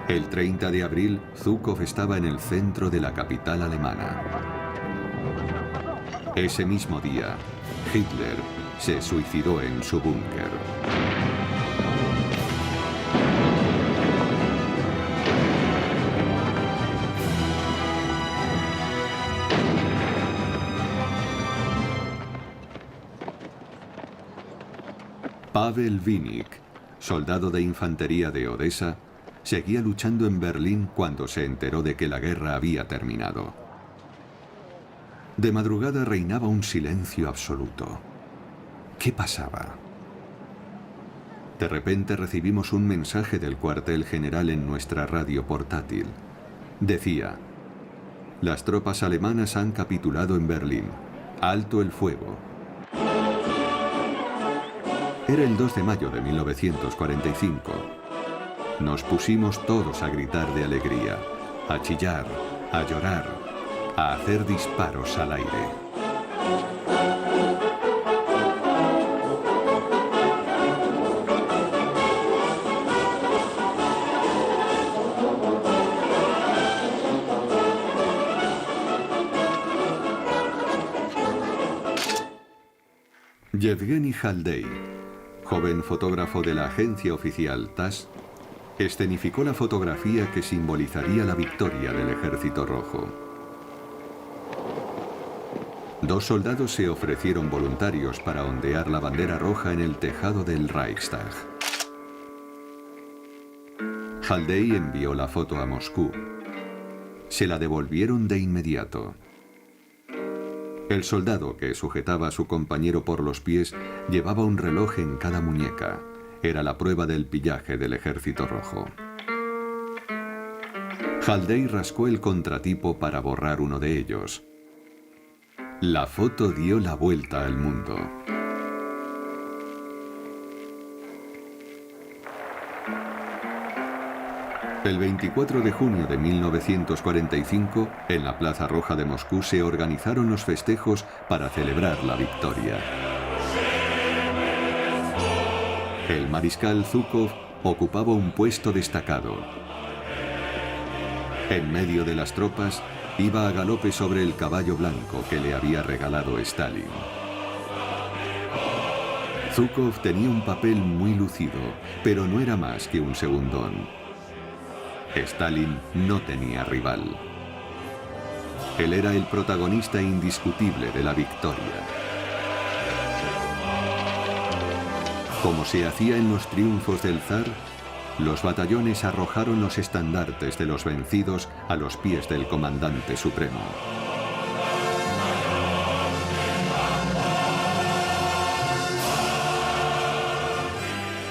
El 30 de abril, Zhukov estaba en el centro de la capital alemana. Ese mismo día, Hitler se suicidó en su búnker. Pavel Vinik, soldado de infantería de Odessa, seguía luchando en Berlín cuando se enteró de que la guerra había terminado. De madrugada reinaba un silencio absoluto. ¿Qué pasaba? De repente recibimos un mensaje del cuartel general en nuestra radio portátil. Decía: las tropas alemanas han capitulado en Berlín. Alto el fuego. Era el 2 de mayo de 1945. Nos pusimos todos a gritar de alegría, a chillar, a llorar, a hacer disparos al aire. Yevgeny Haldey, joven fotógrafo de la agencia oficial TASS, escenificó la fotografía que simbolizaría la victoria del Ejército Rojo. 2 soldados se ofrecieron voluntarios para ondear la bandera roja en el tejado del Reichstag. Haldey envió la foto a Moscú. Se la devolvieron de inmediato. El soldado que sujetaba a su compañero por los pies llevaba un reloj en cada muñeca. Era la prueba del pillaje del Ejército Rojo. Haldey rascó el contratipo para borrar uno de ellos. La foto dio la vuelta al mundo. El 24 de junio de 1945, en la Plaza Roja de Moscú se organizaron los festejos para celebrar la victoria. El mariscal Zhukov ocupaba un puesto destacado. En medio de las tropas, iba a galope sobre el caballo blanco que le había regalado Stalin. Zhukov tenía un papel muy lucido, pero no era más que un segundón. Stalin no tenía rival. Él era el protagonista indiscutible de la victoria. Como se hacía en los triunfos del zar, los batallones arrojaron los estandartes de los vencidos a los pies del comandante supremo.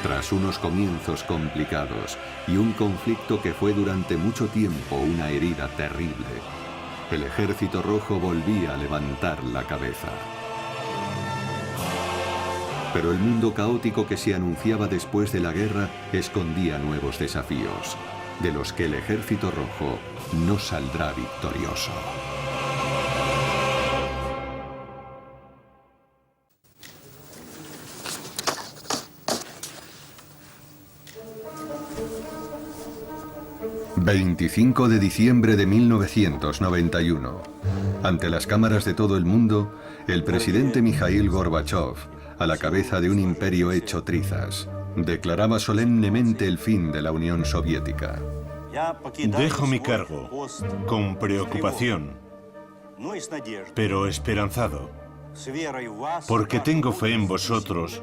Tras unos comienzos complicados y un conflicto que fue durante mucho tiempo una herida terrible, el Ejército Rojo volvía a levantar la cabeza. Pero el mundo caótico que se anunciaba después de la guerra escondía nuevos desafíos, de los que el Ejército Rojo no saldrá victorioso. ...25 de diciembre de 1991... Ante las cámaras de todo el mundo... ...el presidente Mikhail Gorbachev... ...a la cabeza de un imperio hecho trizas... ...declaraba solemnemente el fin de la Unión Soviética. Dejo mi cargo con preocupación, pero esperanzado, porque tengo fe en vosotros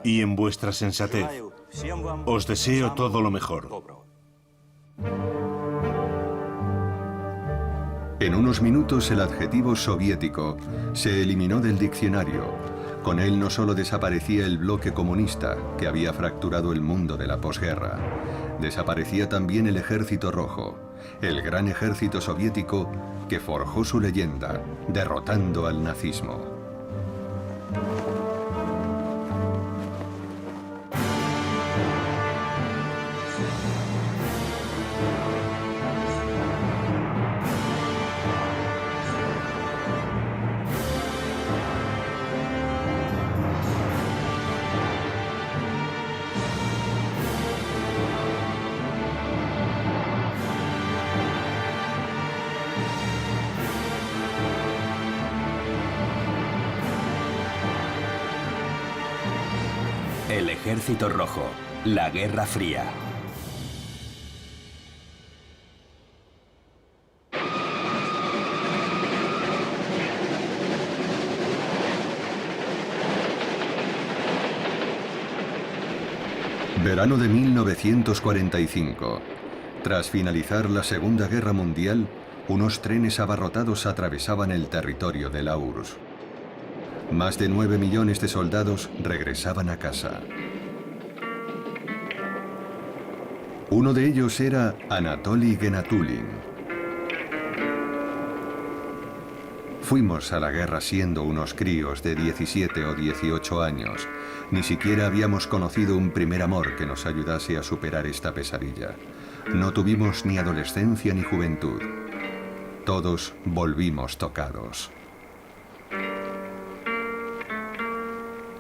y en vuestra sensatez. Os deseo todo lo mejor. En unos minutos el adjetivo soviético se eliminó del diccionario. Con él no solo desaparecía el bloque comunista, que había fracturado el mundo de la posguerra, desaparecía también el Ejército Rojo, el gran ejército soviético que forjó su leyenda, derrotando al nazismo. El Ejército Rojo, la Guerra Fría. Verano de 1945. Tras finalizar la Segunda Guerra Mundial, unos trenes abarrotados atravesaban el territorio de la URSS. Más de 9 millones de soldados regresaban a casa. Uno de ellos era Anatoly Genatulin. Fuimos a la guerra siendo unos críos de 17 o 18 años. Ni siquiera habíamos conocido un primer amor que nos ayudase a superar esta pesadilla. No tuvimos ni adolescencia ni juventud. Todos volvimos tocados.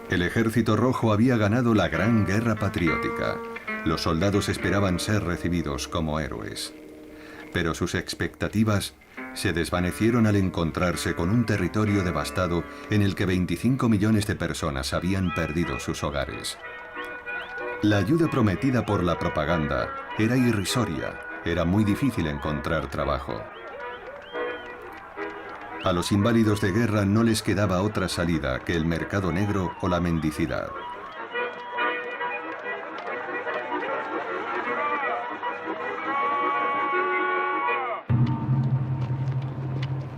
El Ejército Rojo había ganado la Gran Guerra Patriótica. Los soldados esperaban ser recibidos como héroes. Pero sus expectativas se desvanecieron al encontrarse con un territorio devastado en el que 25 millones de personas habían perdido sus hogares. La ayuda prometida por la propaganda era irrisoria. Era muy difícil encontrar trabajo. A los inválidos de guerra no les quedaba otra salida que el mercado negro o la mendicidad.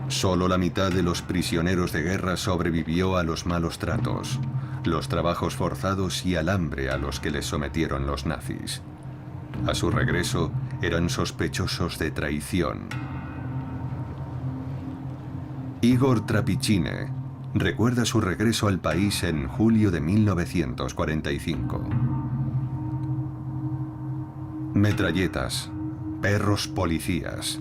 Solo la mitad de los prisioneros de guerra sobrevivió a los malos tratos, los trabajos forzados y al hambre a los que les sometieron los nazis. A su regreso, eran sospechosos de traición. Igor Trapichine recuerda su regreso al país en julio de 1945. Metralletas, perros policías.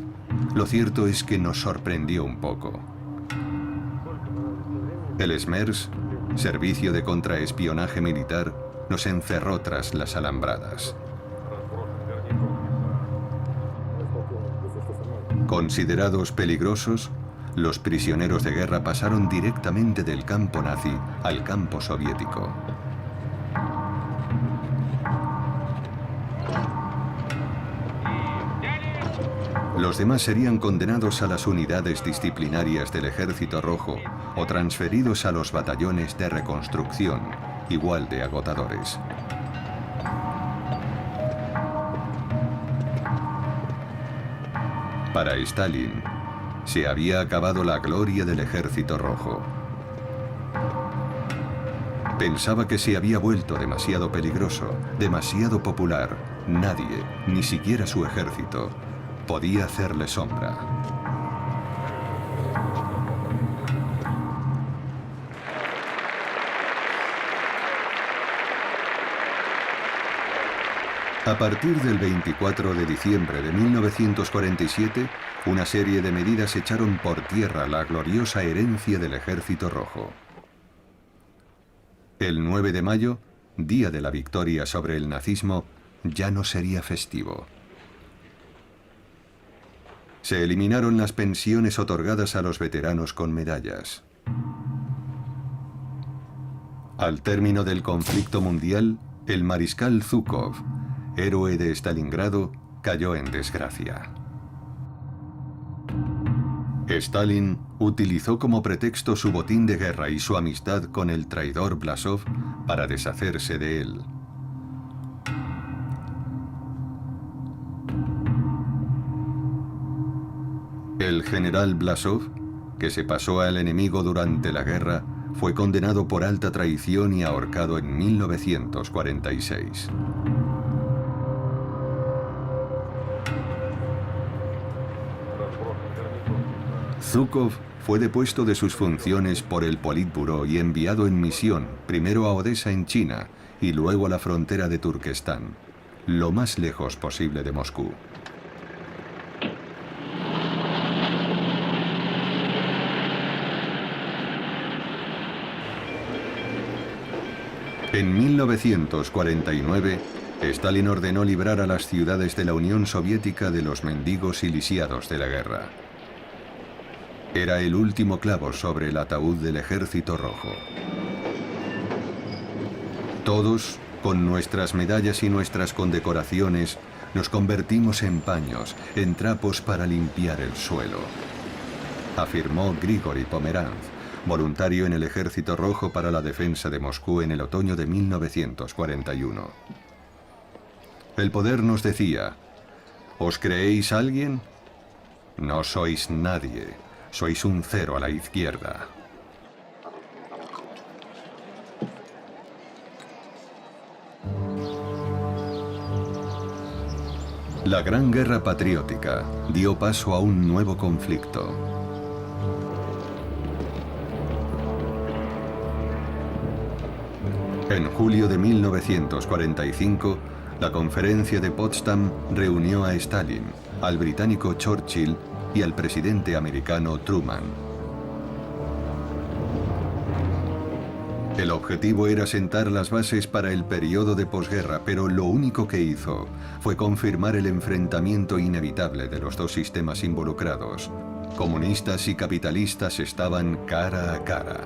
Lo cierto es que nos sorprendió un poco. El SMERS, Servicio de Contraespionaje Militar, nos encerró tras las alambradas. Considerados peligrosos, los prisioneros de guerra pasaron directamente del campo nazi al campo soviético. Los demás serían condenados a las unidades disciplinarias del Ejército Rojo o transferidos a los batallones de reconstrucción, igual de agotadores. Para Stalin, se había acabado la gloria del Ejército Rojo. Pensaba que se había vuelto demasiado peligroso, demasiado popular. Nadie, ni siquiera su ejército, podía hacerle sombra. A partir del 24 de diciembre de 1947, una serie de medidas echaron por tierra la gloriosa herencia del Ejército Rojo. El 9 de mayo, día de la victoria sobre el nazismo, ya no sería festivo. Se eliminaron las pensiones otorgadas a los veteranos con medallas. Al término del conflicto mundial, el mariscal Zhukov, héroe de Stalingrado, cayó en desgracia. Stalin utilizó como pretexto su botín de guerra y su amistad con el traidor Blasov para deshacerse de él. El general Blasov, que se pasó al enemigo durante la guerra, fue condenado por alta traición y ahorcado en 1946. Zhukov fue depuesto de sus funciones por el Politburó y enviado en misión, primero a Odessa en China y luego a la frontera de Turquestán, lo más lejos posible de Moscú. En 1949, Stalin ordenó librar a las ciudades de la Unión Soviética de los mendigos y lisiados de la guerra. Era el último clavo sobre el ataúd del Ejército Rojo. Todos, con nuestras medallas y nuestras condecoraciones, nos convertimos en paños, en trapos para limpiar el suelo, afirmó Grigori Pomeranz, voluntario en el Ejército Rojo para la defensa de Moscú en el otoño de 1941. El poder nos decía: ¿Os creéis alguien? No sois nadie. Sois un cero a la izquierda. La Gran Guerra Patriótica dio paso a un nuevo conflicto. En julio de 1945, la Conferencia de Potsdam reunió a Stalin, al británico Churchill y al presidente americano Truman. El objetivo era sentar las bases para el periodo de posguerra, pero lo único que hizo fue confirmar el enfrentamiento inevitable de los dos sistemas involucrados. Comunistas y capitalistas estaban cara a cara.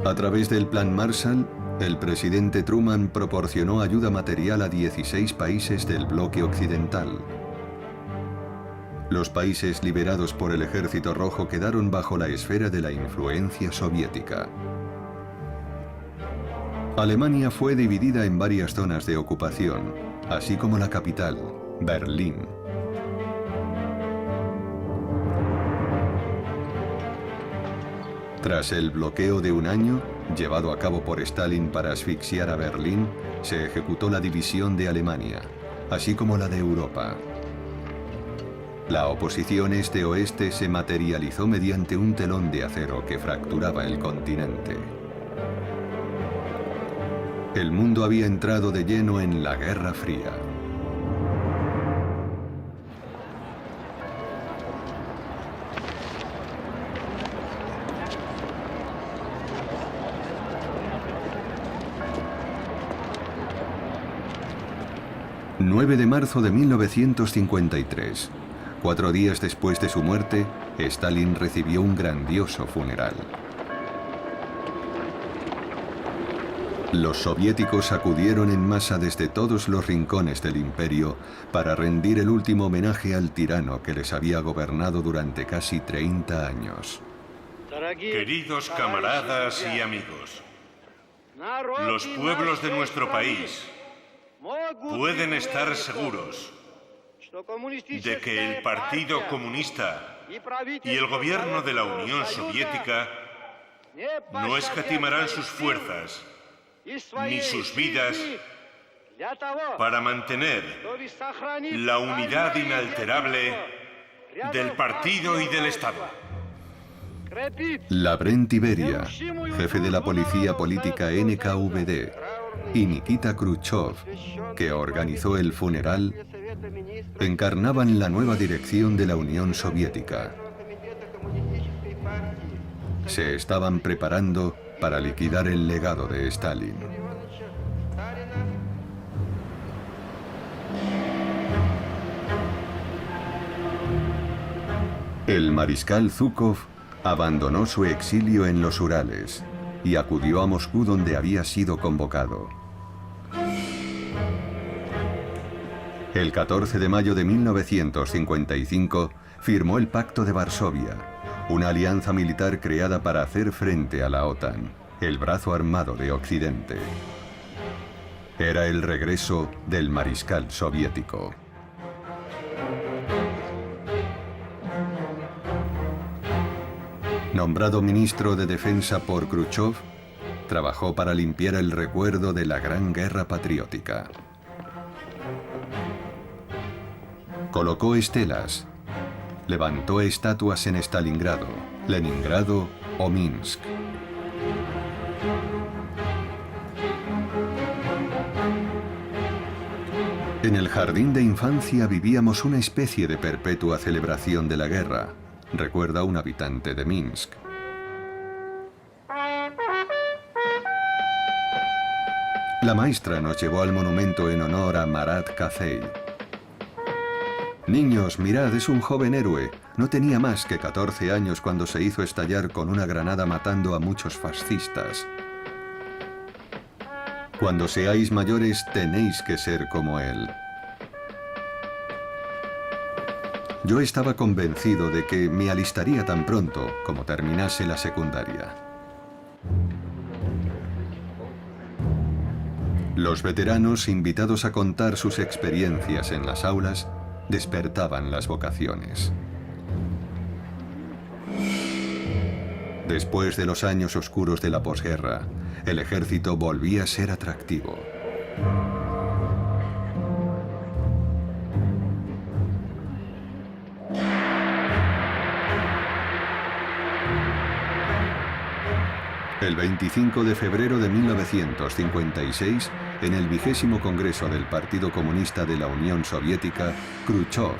A través del Plan Marshall, el presidente Truman proporcionó ayuda material a 16 países del bloque occidental. Los países liberados por el Ejército Rojo quedaron bajo la esfera de la influencia soviética. Alemania fue dividida en varias zonas de ocupación, así como la capital, Berlín. Tras el bloqueo de un año, llevado a cabo por Stalin para asfixiar a Berlín, se ejecutó la división de Alemania, así como la de Europa. La oposición este-oeste se materializó mediante un telón de acero que fracturaba el continente. El mundo había entrado de lleno en la Guerra Fría. El 9 de marzo de 1953. 4 días después de su muerte, Stalin recibió un grandioso funeral. Los soviéticos acudieron en masa desde todos los rincones del imperio para rendir el último homenaje al tirano que les había gobernado durante casi 30 años. Queridos camaradas y amigos, los pueblos de nuestro país pueden estar seguros de que el Partido Comunista y el gobierno de la Unión Soviética no escatimarán sus fuerzas ni sus vidas para mantener la unidad inalterable del partido y del Estado. Lavrent Beria, jefe de la policía política NKVD, y Nikita Khrushchev, que organizó el funeral, encarnaban la nueva dirección de la Unión Soviética. Se estaban preparando para liquidar el legado de Stalin. El mariscal Zhukov abandonó su exilio en los Urales y acudió a Moscú, donde había sido convocado. El 14 de mayo de 1955 firmó el Pacto de Varsovia, una alianza militar creada para hacer frente a la OTAN, el brazo armado de Occidente. Era el regreso del mariscal soviético. Nombrado ministro de Defensa por Khrushchev, trabajó para limpiar el recuerdo de la Gran Guerra Patriótica. Colocó estelas, levantó estatuas en Stalingrado, Leningrado o Minsk. En el jardín de infancia vivíamos una especie de perpetua celebración de la guerra, recuerda un habitante de Minsk. La maestra nos llevó al monumento en honor a Marat Kazei. Niños, mirad, es un joven héroe. No tenía más que 14 años cuando se hizo estallar con una granada matando a muchos fascistas. Cuando seáis mayores tenéis que ser como él. Yo estaba convencido de que me alistaría tan pronto como terminase la secundaria. Los veteranos, invitados a contar sus experiencias en las aulas, despertaban las vocaciones. Después de los años oscuros de la posguerra, el ejército volvía a ser atractivo. El 25 de febrero de 1956, en el 20º Congreso del Partido Comunista de la Unión Soviética, Khrushchev,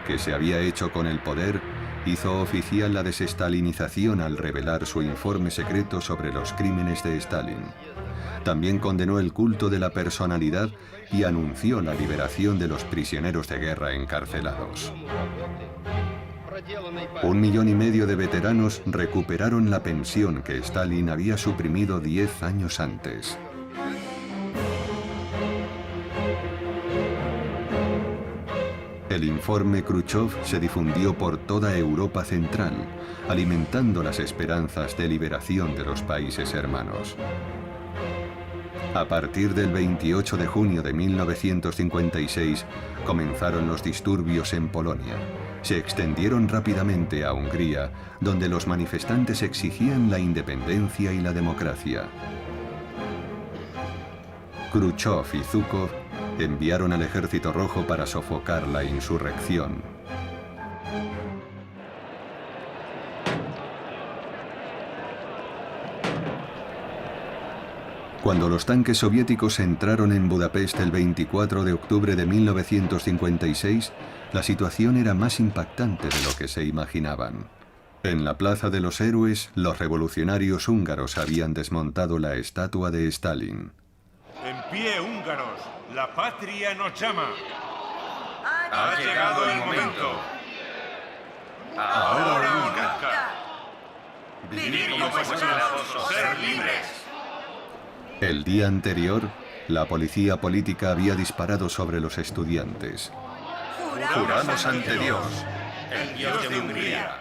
que se había hecho con el poder, hizo oficial la desestalinización al revelar su informe secreto sobre los crímenes de Stalin. También condenó el culto de la personalidad y anunció la liberación de los prisioneros de guerra encarcelados. 1,5 millones de veteranos recuperaron la pensión que Stalin había suprimido 10 años antes. El informe Khrushchev se difundió por toda Europa Central, alimentando las esperanzas de liberación de los países hermanos. A partir del 28 de junio de 1956, comenzaron los disturbios en Polonia. Se extendieron rápidamente a Hungría, donde los manifestantes exigían la independencia y la democracia. Khrushchev y Zhukov enviaron al Ejército Rojo para sofocar la insurrección. Cuando los tanques soviéticos entraron en Budapest el 24 de octubre de 1956, la situación era más impactante de lo que se imaginaban. En la Plaza de los Héroes, los revolucionarios húngaros habían desmontado la estatua de Stalin. En pie, húngaros, la patria nos llama. Ha llegado el momento. Ahora o nunca. Vivir como esclavos o ser libres. El día anterior, la policía política había disparado sobre los estudiantes. Juramos ante Dios, el Dios de Hungría.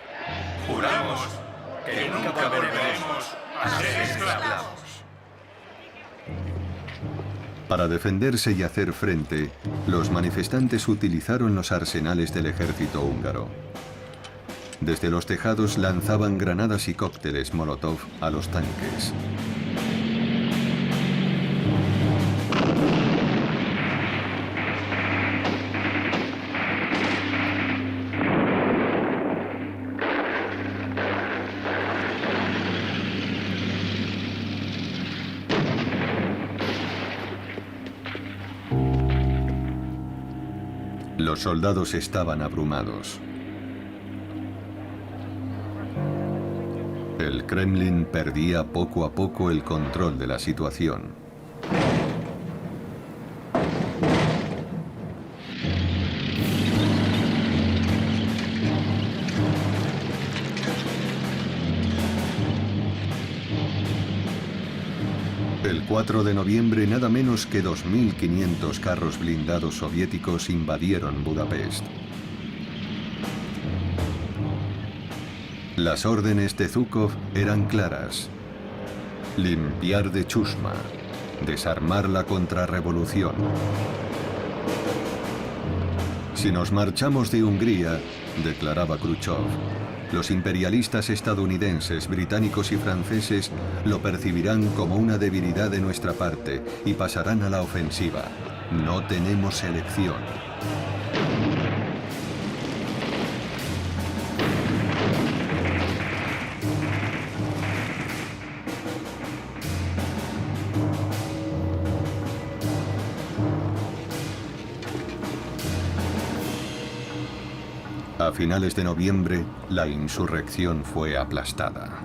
Juramos que nunca volveremos a ser esclavos. Para defenderse y hacer frente, los manifestantes utilizaron los arsenales del ejército húngaro. Desde los tejados lanzaban granadas y cócteles Molotov a los tanques. Los soldados estaban abrumados. El Kremlin perdía poco a poco el control de la situación. El 4 de noviembre, nada menos que 2.500 carros blindados soviéticos invadieron Budapest. Las órdenes de Zhukov eran claras: limpiar de chusma, desarmar la contrarrevolución. Si nos marchamos de Hungría, declaraba Khrushchev, los imperialistas estadounidenses, británicos y franceses lo percibirán como una debilidad de nuestra parte y pasarán a la ofensiva. No tenemos elección. A finales de noviembre, la insurrección fue aplastada.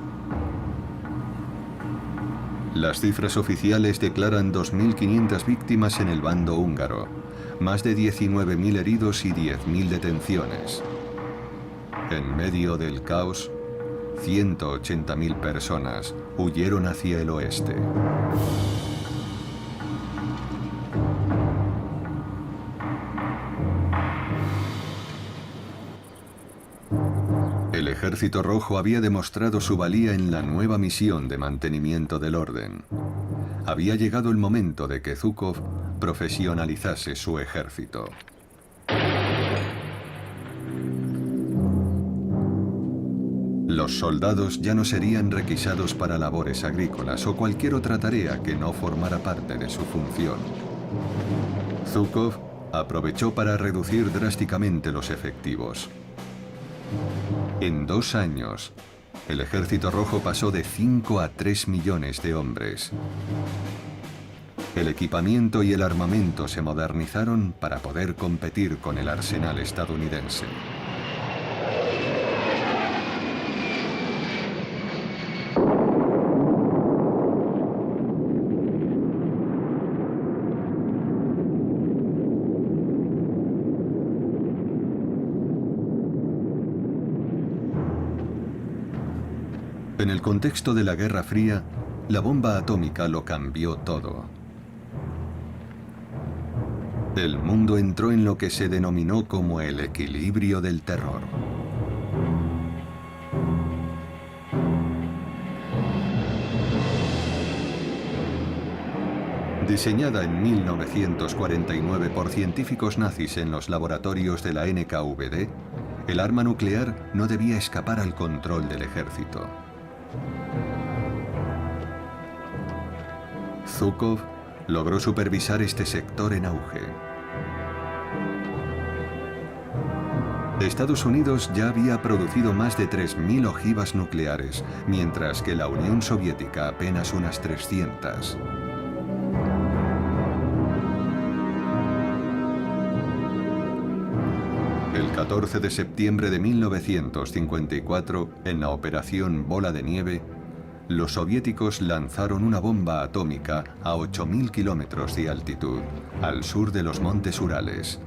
Las cifras oficiales declaran 2.500 víctimas en el bando húngaro, más de 19.000 heridos y 10.000 detenciones. En medio del caos, 180.000 personas huyeron hacia el oeste. El Ejército Rojo había demostrado su valía en la nueva misión de mantenimiento del orden. había llegado el momento de que Zhukov profesionalizase su ejército. Los soldados ya no serían requisados para labores agrícolas o cualquier otra tarea que no formara parte de su función. Zhukov aprovechó para reducir drásticamente los efectivos. En 2 años, el Ejército Rojo pasó de 5 a 3 millones de hombres. El equipamiento y el armamento se modernizaron para poder competir con el arsenal estadounidense. En el contexto de la Guerra Fría, la bomba atómica lo cambió todo. El mundo entró en lo que se denominó como el equilibrio del terror. Diseñada en 1949 por científicos nazis en los laboratorios de la NKVD, el arma nuclear no debía escapar al control del ejército. Zhukov logró supervisar este sector en auge. Estados Unidos ya había producido más de 3.000 ojivas nucleares, mientras que la Unión Soviética apenas unas 300. El 14 de septiembre de 1954, en la Operación Bola de Nieve, los soviéticos lanzaron una bomba atómica a 8.000 kilómetros de altitud, al sur de los montes Urales.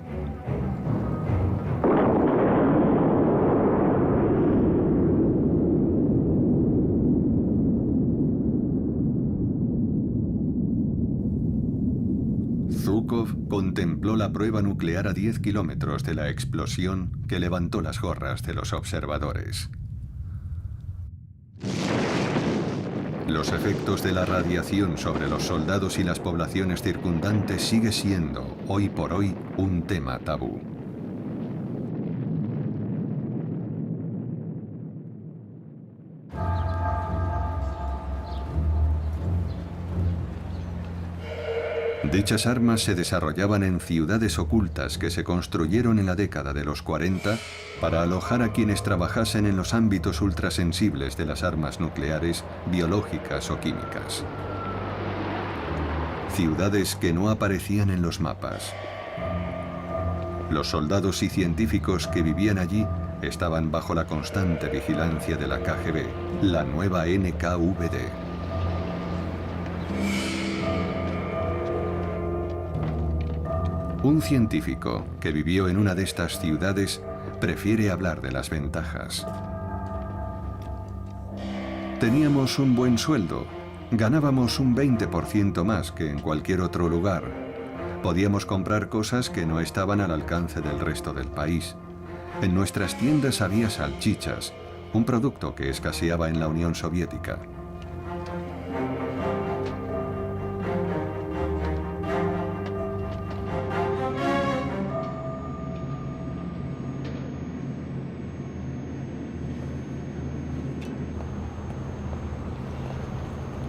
Zhukov contempló la prueba nuclear a 10 kilómetros de la explosión que levantó las gorras de los observadores. Los efectos de la radiación sobre los soldados y las poblaciones circundantes sigue siendo, hoy por hoy, un tema tabú. Dichas armas se desarrollaban en ciudades ocultas que se construyeron en la década de los 40 para alojar a quienes trabajasen en los ámbitos ultrasensibles de las armas nucleares, biológicas o químicas. Ciudades que no aparecían en los mapas. Los soldados y científicos que vivían allí estaban bajo la constante vigilancia de la KGB, la nueva NKVD. Un científico que vivió en una de estas ciudades prefiere hablar de las ventajas. Teníamos un buen sueldo, ganábamos un 20% más que en cualquier otro lugar. Podíamos comprar cosas que no estaban al alcance del resto del país. En nuestras tiendas había salchichas, un producto que escaseaba en la Unión Soviética.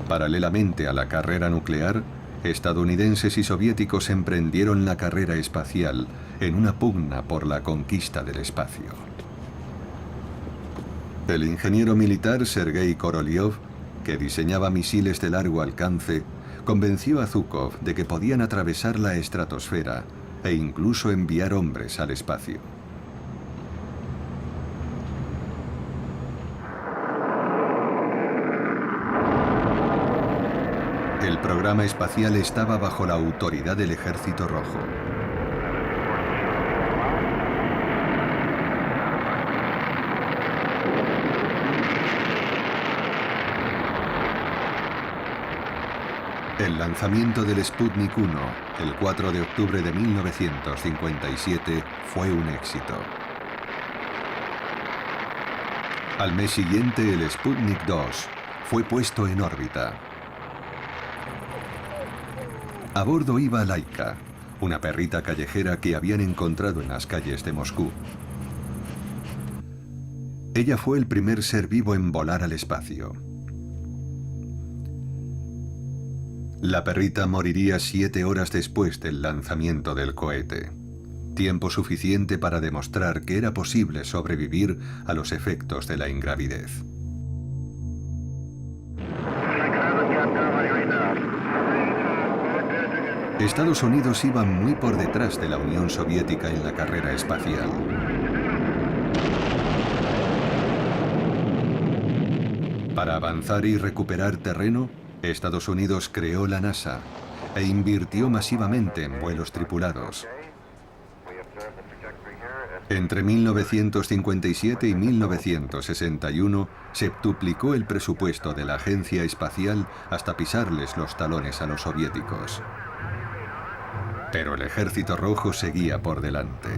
Paralelamente a la carrera nuclear, estadounidenses y soviéticos emprendieron la carrera espacial en una pugna por la conquista del espacio. El ingeniero militar Sergei Korolev, que diseñaba misiles de largo alcance, convenció a Zhukov de que podían atravesar la estratosfera e incluso enviar hombres al espacio. El programa espacial estaba bajo la autoridad del Ejército Rojo. El lanzamiento del Sputnik 1, el 4 de octubre de 1957, fue un éxito. Al mes siguiente, el Sputnik 2 fue puesto en órbita. A bordo iba Laika, una perrita callejera que habían encontrado en las calles de Moscú. Ella fue el primer ser vivo en volar al espacio. La perrita moriría 7 horas después del lanzamiento del cohete. Tiempo suficiente para demostrar que era posible sobrevivir a los efectos de la ingravidez. Estados Unidos iba muy por detrás de la Unión Soviética en la carrera espacial. Para avanzar y recuperar terreno, Estados Unidos creó la NASA e invirtió masivamente en vuelos tripulados. Entre 1957 y 1961 septuplicó el presupuesto de la agencia espacial hasta pisarles los talones a los soviéticos. Pero el Ejército Rojo seguía por delante.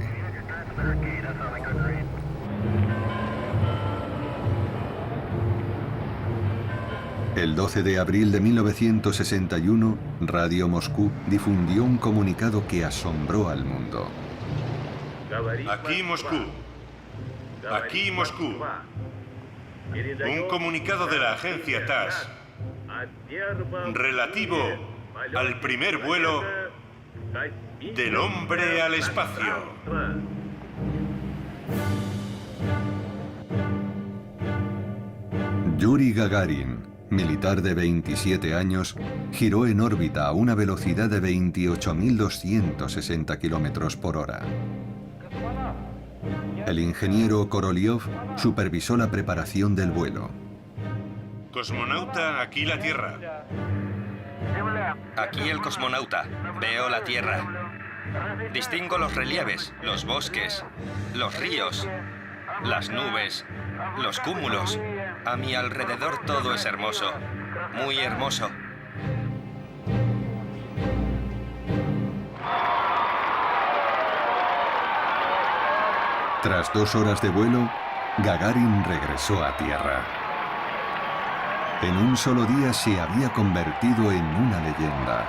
El 12 de abril de 1961, Radio Moscú difundió un comunicado que asombró al mundo. Aquí Moscú. Aquí Moscú. Un comunicado de la agencia TASS relativo al primer vuelo del hombre al espacio. Yuri Gagarin, militar de 27 años, giró en órbita a una velocidad de 28.260 kilómetros por hora. El ingeniero Korolev supervisó la preparación del vuelo. Cosmonauta, aquí la Tierra. Aquí el cosmonauta. Veo la Tierra. Distingo los relieves, los bosques, los ríos, las nubes, los cúmulos. A mi alrededor todo es hermoso. Muy hermoso. Tras 2 horas de vuelo, Gagarin regresó a Tierra. En un solo día se había convertido en una leyenda.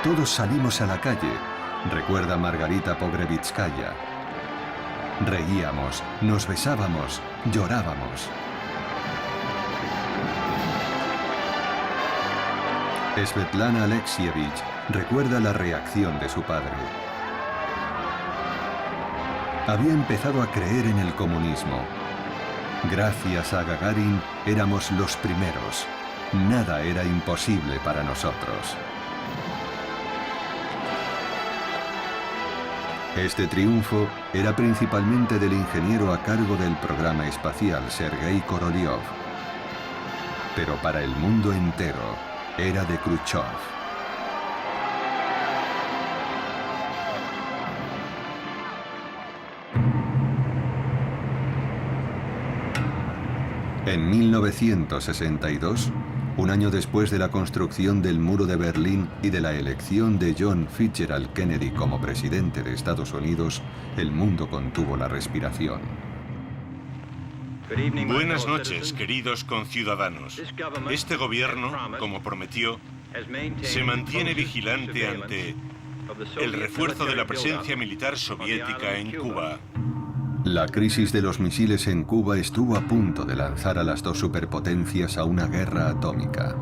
Todos salimos a la calle, recuerda Margarita Pogrevitskaya. Reíamos, nos besábamos, llorábamos. Svetlana Alexievich recuerda la reacción de su padre. Había empezado a creer en el comunismo. Gracias a Gagarin éramos los primeros. Nada era imposible para nosotros. Este triunfo era principalmente del ingeniero a cargo del programa espacial, Sergei Korolev. Pero para el mundo entero era de Khrushchev. En 1962, un año después de la construcción del Muro de Berlín y de la elección de John Fitzgerald Kennedy como presidente de Estados Unidos, el mundo contuvo la respiración. Buenas noches, queridos conciudadanos. Este gobierno, como prometió, se mantiene vigilante ante el refuerzo de la presencia militar soviética en Cuba. La crisis de los misiles en Cuba estuvo a punto de lanzar a las dos superpotencias a una guerra atómica.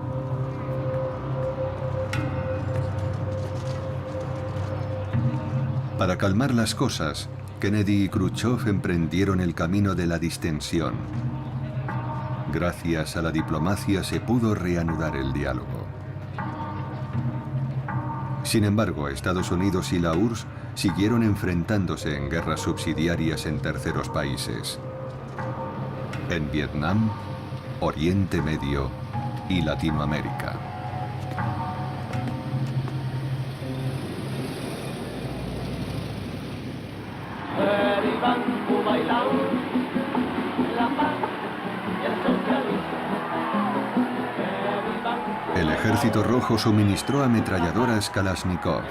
Para calmar las cosas, Kennedy y Khrushchev emprendieron el camino de la distensión. Gracias a la diplomacia se pudo reanudar el diálogo. Sin embargo, Estados Unidos y la URSS siguieron enfrentándose en guerras subsidiarias en terceros países. En Vietnam, Oriente Medio y Latinoamérica. El Ejército Rojo suministró ametralladoras Kalashnikov,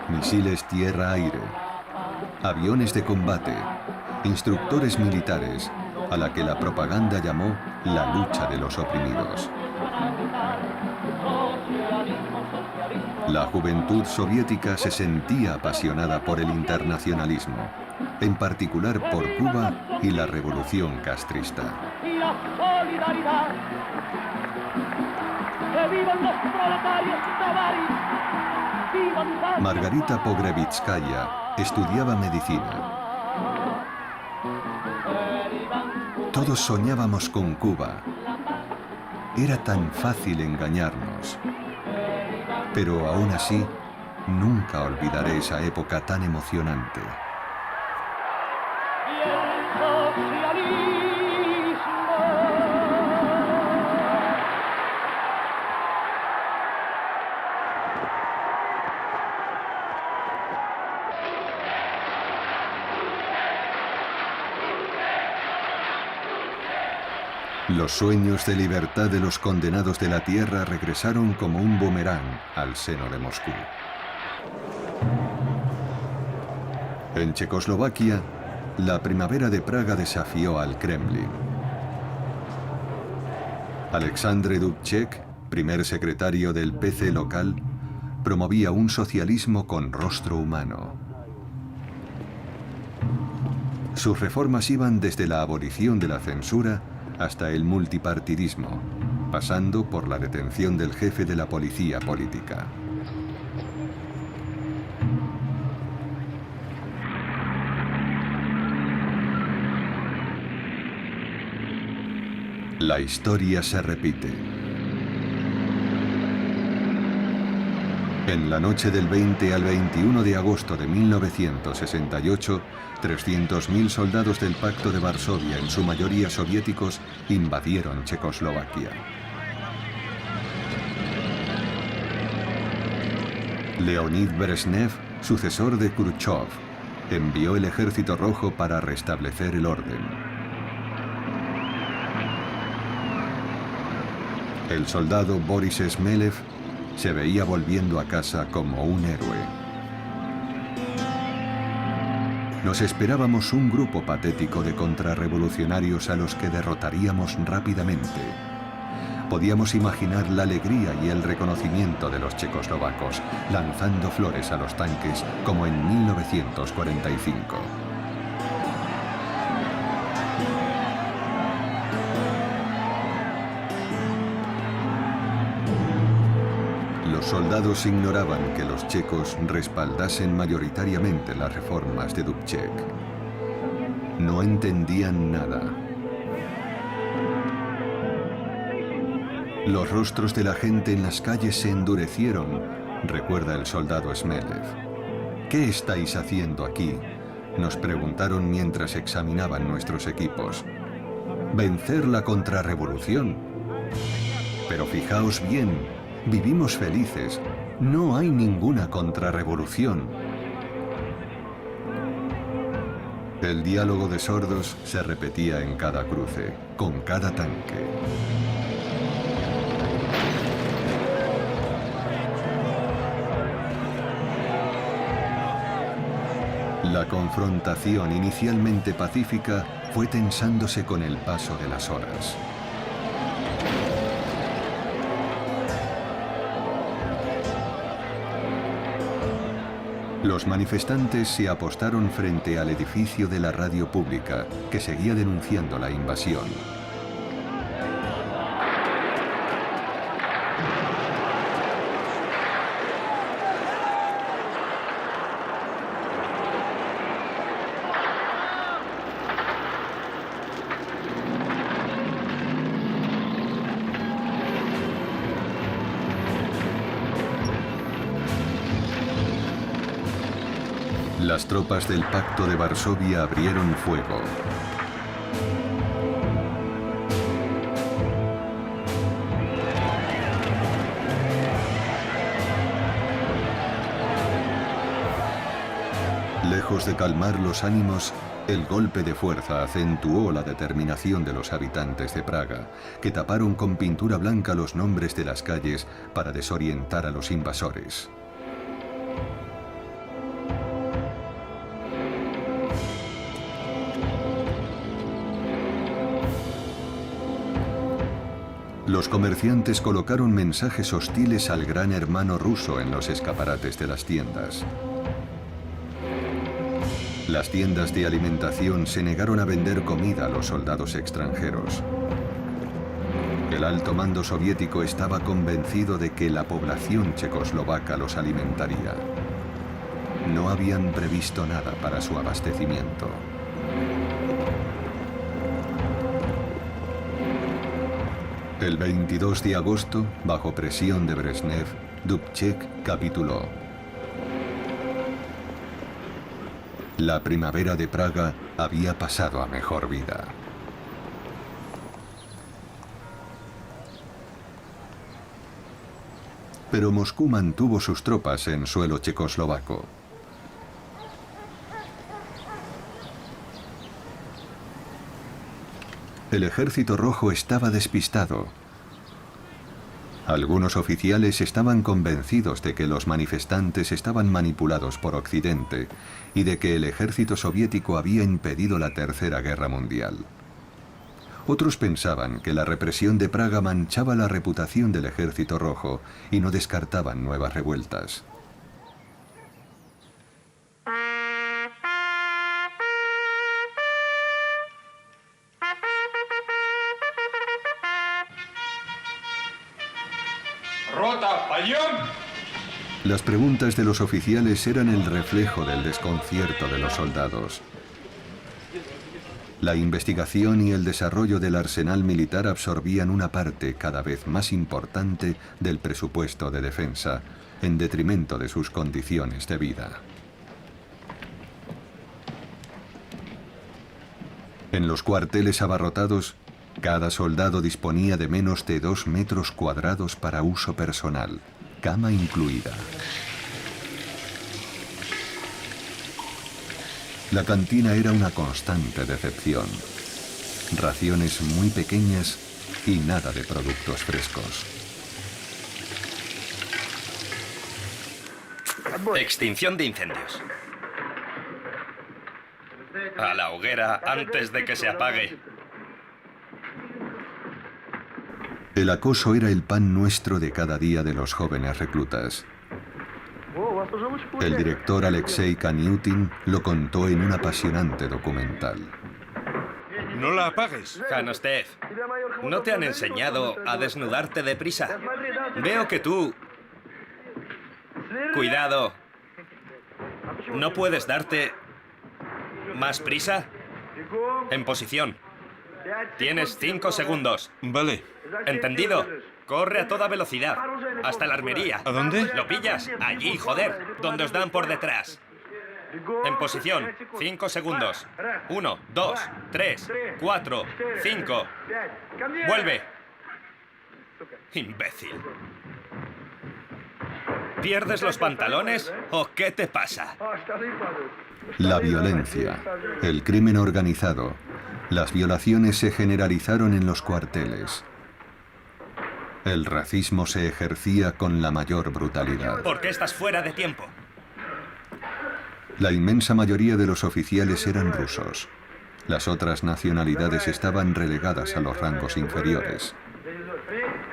misiles tierra-aire, aviones de combate, instructores militares a la que la propaganda llamó la lucha de los oprimidos. La juventud soviética se sentía apasionada por el internacionalismo, en particular por Cuba y la revolución castrista. Margarita Pogrevitskaya estudiaba medicina. Todos soñábamos con Cuba. Era tan fácil engañarnos. Pero aún así, nunca olvidaré esa época tan emocionante. Los sueños de libertad de los condenados de la tierra regresaron como un boomerang al seno de Moscú. En Checoslovaquia, la primavera de Praga desafió al Kremlin. Alexandre Dubček, primer secretario del PC local, promovía un socialismo con rostro humano. Sus reformas iban desde la abolición de la censura hasta el multipartidismo, pasando por la detención del jefe de la policía política. La historia se repite. En la noche del 20 al 21 de agosto de 1968, 300.000 soldados del Pacto de Varsovia, en su mayoría soviéticos, invadieron Checoslovaquia. Leonid Brezhnev, sucesor de Khrushchev, envió el Ejército Rojo para restablecer el orden. El soldado Boris Smelev se veía volviendo a casa como un héroe. Nos esperábamos un grupo patético de contrarrevolucionarios a los que derrotaríamos rápidamente. Podíamos imaginar la alegría y el reconocimiento de los checoslovacos, lanzando flores a los tanques como en 1945. Los soldados ignoraban que los checos respaldasen mayoritariamente las reformas de Dubček. No entendían nada. Los rostros de la gente en las calles se endurecieron, recuerda el soldado Smelev. ¿Qué estáis haciendo aquí?, nos preguntaron mientras examinaban nuestros equipos. Vencer la contrarrevolución. Pero fijaos bien, vivimos felices. No hay ninguna contrarrevolución. El diálogo de sordos se repetía en cada cruce, con cada tanque. La confrontación, inicialmente pacífica, fue tensándose con el paso de las horas. Los manifestantes se apostaron frente al edificio de la radio pública, que seguía denunciando la invasión. Las tropas del Pacto de Varsovia abrieron fuego. Lejos de calmar los ánimos, el golpe de fuerza acentuó la determinación de los habitantes de Praga, que taparon con pintura blanca los nombres de las calles para desorientar a los invasores. Los comerciantes colocaron mensajes hostiles al gran hermano ruso en los escaparates de las tiendas. Las tiendas de alimentación se negaron a vender comida a los soldados extranjeros. El alto mando soviético estaba convencido de que la población checoslovaca los alimentaría. No habían previsto nada para su abastecimiento. El 22 de agosto, bajo presión de Brezhnev, Dubček capituló. La primavera de Praga había pasado a mejor vida. Pero Moscú mantuvo sus tropas en suelo checoslovaco. El Ejército Rojo estaba despistado. Algunos oficiales estaban convencidos de que los manifestantes estaban manipulados por Occidente y de que el ejército soviético había impedido la Tercera Guerra Mundial. Otros pensaban que la represión de Praga manchaba la reputación del Ejército Rojo y no descartaban nuevas revueltas. Las preguntas de los oficiales eran el reflejo del desconcierto de los soldados. La investigación y el desarrollo del arsenal militar absorbían una parte cada vez más importante del presupuesto de defensa, en detrimento de sus condiciones de vida. En los cuarteles abarrotados, cada soldado disponía de menos de 2 metros cuadrados para uso personal, cama incluida. La cantina era una constante decepción. Raciones muy pequeñas y nada de productos frescos. Extinción de incendios. A la hoguera antes de que se apague. El acoso era el pan nuestro de cada día de los jóvenes reclutas. El director Alexei Kaniutin lo contó en un apasionante documental. ¡No la apagues! Janostev, ¿no te han enseñado a desnudarte deprisa? Veo que tú... Cuidado. ¿No puedes darte más prisa? En posición. Tienes 5 segundos. Vale. ¿Entendido? Corre a toda velocidad. Hasta la armería. ¿A dónde? ¿Lo pillas? Allí, joder. Donde os dan por detrás. En posición. 5 segundos. 1, 2, 3, 4, 5. Vuelve. Imbécil. ¿Pierdes los pantalones o qué te pasa? La violencia, el crimen organizado, las violaciones se generalizaron en los cuarteles. El racismo se ejercía con la mayor brutalidad. ¿Por qué estás fuera de tiempo? La inmensa mayoría de los oficiales eran rusos. Las otras nacionalidades estaban relegadas a los rangos inferiores.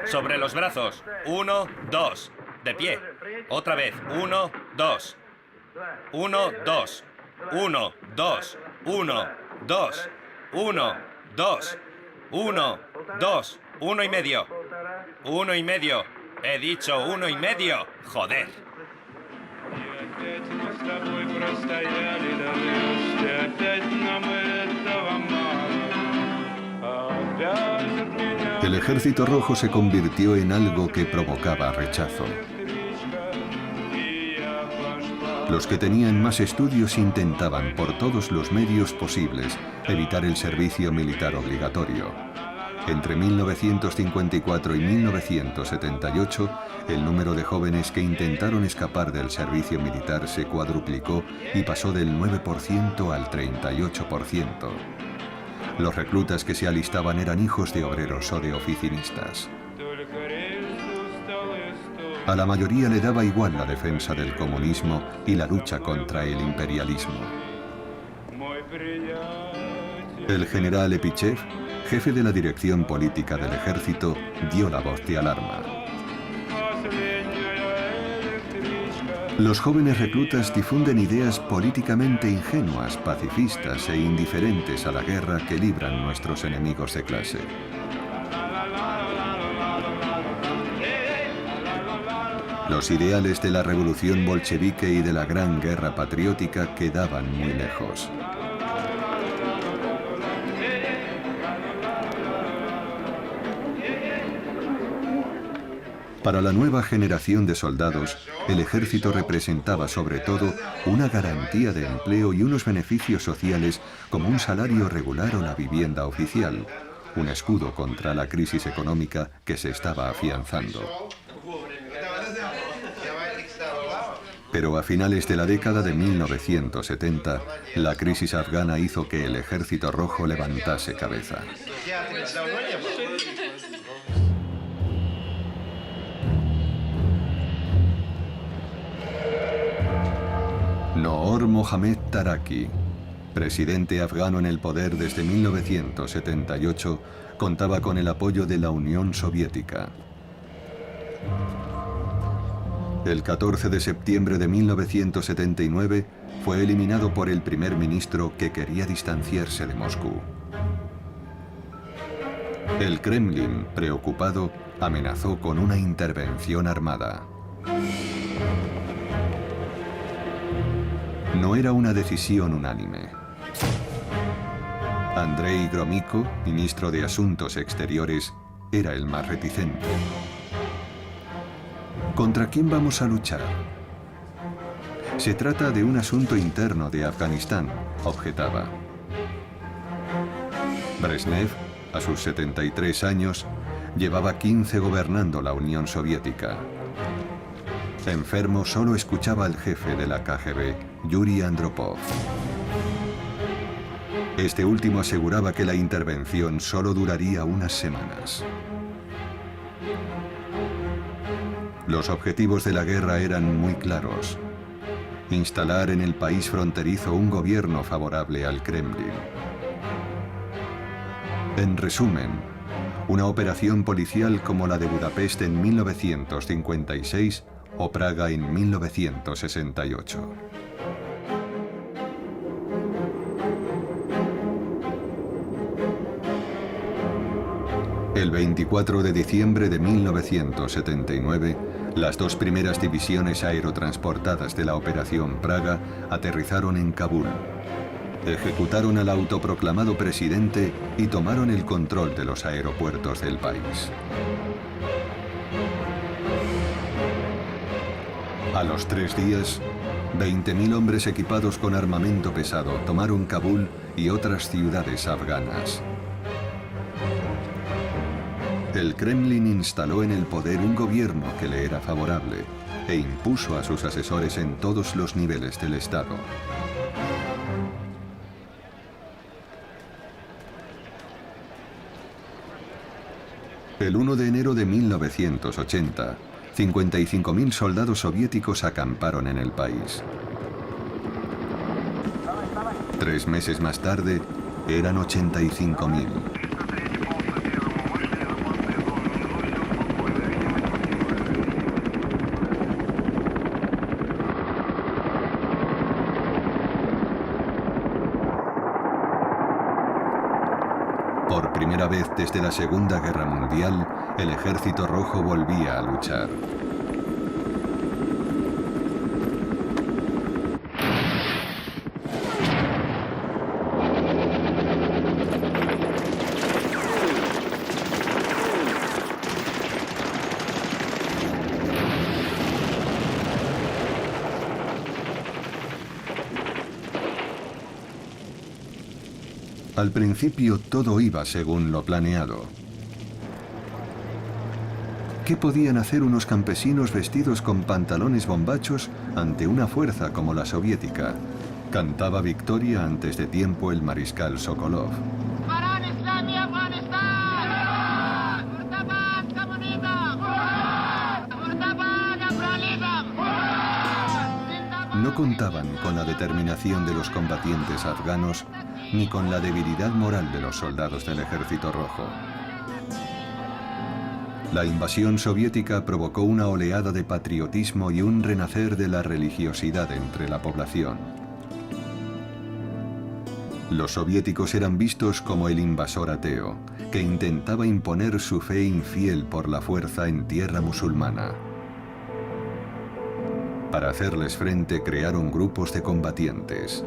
Sobre los brazos. 1, 2. De pie. Otra vez. 1, 2. 1, 2. 1, 2. 1, 2. 1, 2. 1, 2. 1 y medio. 1 y medio. He dicho 1 y medio. Joder. El Ejército Rojo se convirtió en algo que provocaba rechazo. Los que tenían más estudios intentaban por todos los medios posibles evitar el servicio militar obligatorio. Entre 1954 y 1978, el número de jóvenes que intentaron escapar del servicio militar se cuadruplicó y pasó del 9% al 38%. Los reclutas que se alistaban eran hijos de obreros o de oficinistas. A la mayoría le daba igual la defensa del comunismo y la lucha contra el imperialismo. El general Epichev, jefe de la dirección política del ejército, dio la voz de alarma. Los jóvenes reclutas difunden ideas políticamente ingenuas, pacifistas e indiferentes a la guerra que libran nuestros enemigos de clase. Los ideales de la revolución bolchevique y de la gran guerra patriótica quedaban muy lejos. Para la nueva generación de soldados, el ejército representaba sobre todo una garantía de empleo y unos beneficios sociales como un salario regular o la vivienda oficial, un escudo contra la crisis económica que se estaba afianzando. Pero a finales de la década de 1970, la crisis afgana hizo que el Ejército Rojo levantase cabeza. Noor Mohammad Taraki, presidente afgano en el poder desde 1978, contaba con el apoyo de la Unión Soviética. El 14 de septiembre de 1979 fue eliminado por el primer ministro que quería distanciarse de Moscú. El Kremlin, preocupado, amenazó con una intervención armada. No era una decisión unánime. Andrei Gromyko, ministro de Asuntos Exteriores, era el más reticente. ¿Contra quién vamos a luchar? Se trata de un asunto interno de Afganistán, objetaba. Brezhnev, a sus 73 años, llevaba 15 gobernando la Unión Soviética. Enfermo, solo escuchaba al jefe de la KGB, Yuri Andropov. Este último aseguraba que la intervención solo duraría unas semanas. Los objetivos de la guerra eran muy claros. Instalar en el país fronterizo un gobierno favorable al Kremlin. En resumen, una operación policial como la de Budapest en 1956 o Praga en 1968. El 24 de diciembre de 1979, las dos primeras divisiones aerotransportadas de la Operación Praga aterrizaron en Kabul. Ejecutaron al autoproclamado presidente y tomaron el control de los aeropuertos del país. A los 3 días, 20.000 hombres equipados con armamento pesado tomaron Kabul y otras ciudades afganas. El Kremlin instaló en el poder un gobierno que le era favorable e impuso a sus asesores en todos los niveles del Estado. El 1 de enero de 1980, 55.000 soldados soviéticos acamparon en el país. 3 meses más tarde, eran 85.000. Por primera vez desde la Segunda Guerra Mundial, el Ejército Rojo volvía a luchar. Al principio todo iba según lo planeado. ¿Qué podían hacer unos campesinos vestidos con pantalones bombachos ante una fuerza como la soviética? Cantaba victoria antes de tiempo el mariscal Sokolov. No contaban con la determinación de los combatientes afganos ni con la debilidad moral de los soldados del Ejército Rojo. La invasión soviética provocó una oleada de patriotismo y un renacer de la religiosidad entre la población. Los soviéticos eran vistos como el invasor ateo, que intentaba imponer su fe infiel por la fuerza en tierra musulmana. Para hacerles frente crearon grupos de combatientes.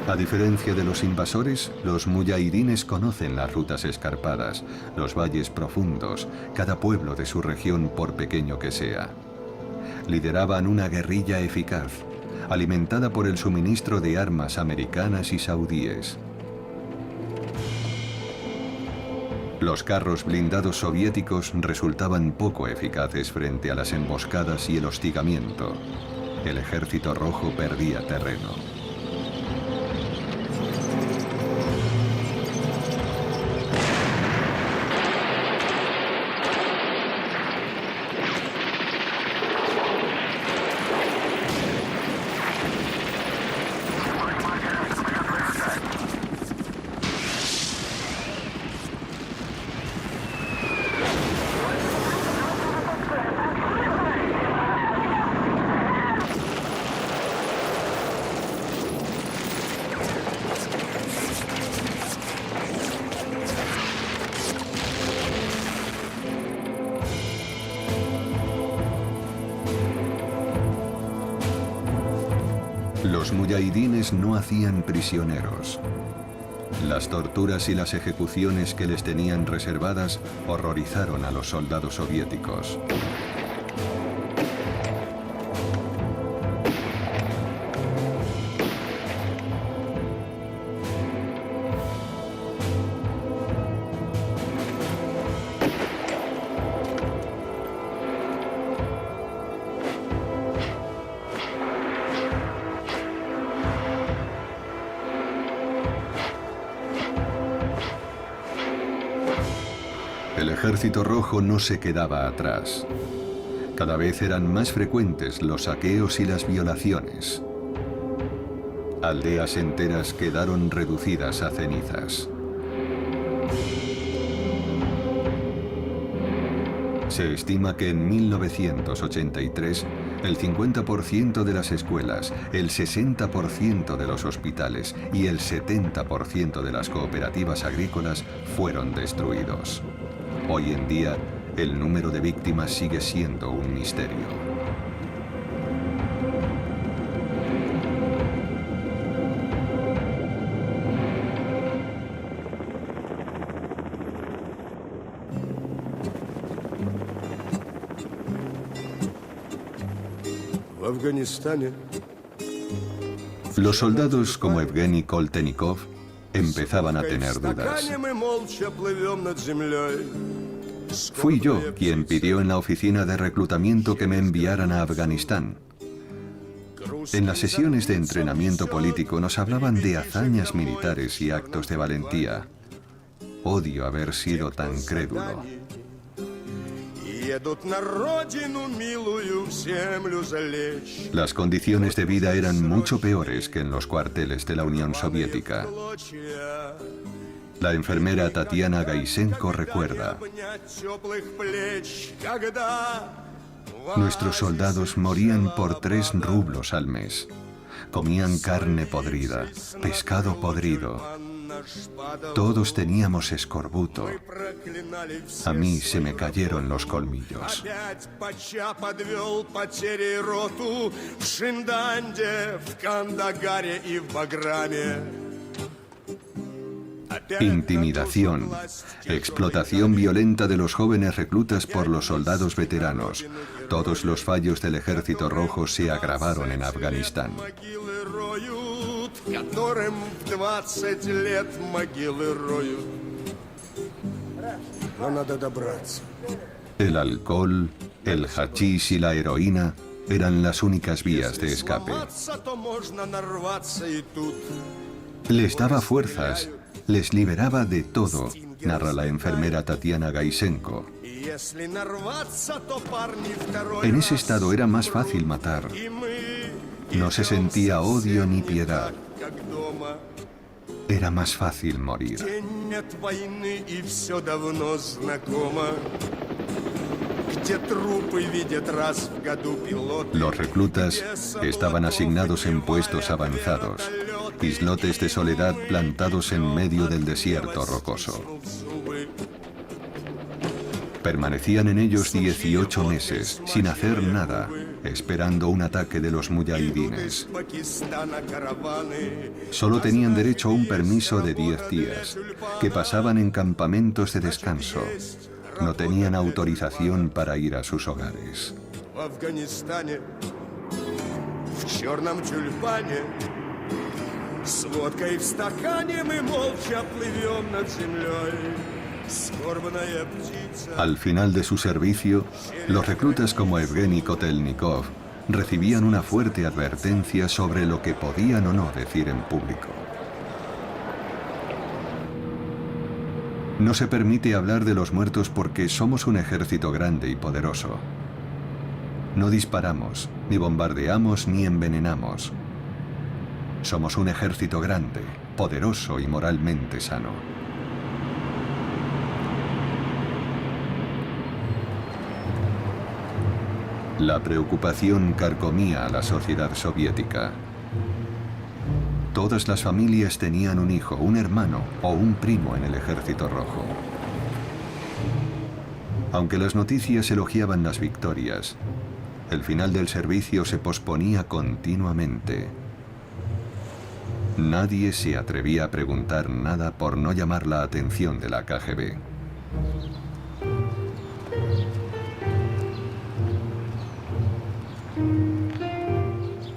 A diferencia de los invasores, los muyahidines conocen las rutas escarpadas, los valles profundos, cada pueblo de su región por pequeño que sea. Lideraban una guerrilla eficaz, alimentada por el suministro de armas americanas y saudíes. Los carros blindados soviéticos resultaban poco eficaces frente a las emboscadas y el hostigamiento. El Ejército Rojo perdía terreno. Los muyahidines no hacían prisioneros. Las torturas y las ejecuciones que les tenían reservadas horrorizaron a los soldados soviéticos. El Ejército Rojo no se quedaba atrás. Cada vez eran más frecuentes los saqueos y las violaciones. Aldeas enteras quedaron reducidas a cenizas. Se estima que en 1983 el 50% de las escuelas, el 60% de los hospitales y el 70% de las cooperativas agrícolas fueron destruidos. Hoy en día, el número de víctimas sigue siendo un misterio. Los soldados como Evgeny Koltenikov empezaban a tener dudas. Fui yo quien pidió en la oficina de reclutamiento que me enviaran a Afganistán. En las sesiones de entrenamiento político nos hablaban de hazañas militares y actos de valentía. Odio haber sido tan crédulo. Las condiciones de vida eran mucho peores que en los cuarteles de la Unión Soviética. La enfermera Tatiana Gaisenko recuerda: nuestros soldados morían por 3 rublos al mes. Comían carne podrida, pescado podrido. Todos teníamos escorbuto. A mí se me cayeron los colmillos. Intimidación, explotación violenta de los jóvenes reclutas por los soldados veteranos. Todos los fallos del Ejército Rojo se agravaron en Afganistán. El alcohol, el hachís y la heroína eran las únicas vías de escape. Les daba fuerzas, les liberaba de todo, narra la enfermera Tatiana Gaisenko. En ese estado era más fácil matar. No se sentía odio ni piedad. Era más fácil morir. Los reclutas estaban asignados en puestos avanzados, islotes de soledad plantados en medio del desierto rocoso. Permanecían en ellos 18 meses, sin hacer nada, esperando un ataque de los muyahidines. Solo tenían derecho a un permiso de 10 días, que pasaban en campamentos de descanso. No tenían autorización para ir a sus hogares. Al final de su servicio, los reclutas como Evgeny Kotelnikov recibían una fuerte advertencia sobre lo que podían o no decir en público. No se permite hablar de los muertos porque somos un ejército grande y poderoso. No disparamos, ni bombardeamos, ni envenenamos. Somos un ejército grande, poderoso y moralmente sano. La preocupación carcomía a la sociedad soviética. Todas las familias tenían un hijo, un hermano o un primo en el Ejército Rojo. Aunque las noticias elogiaban las victorias, el final del servicio se posponía continuamente. Nadie se atrevía a preguntar nada por no llamar la atención de la KGB.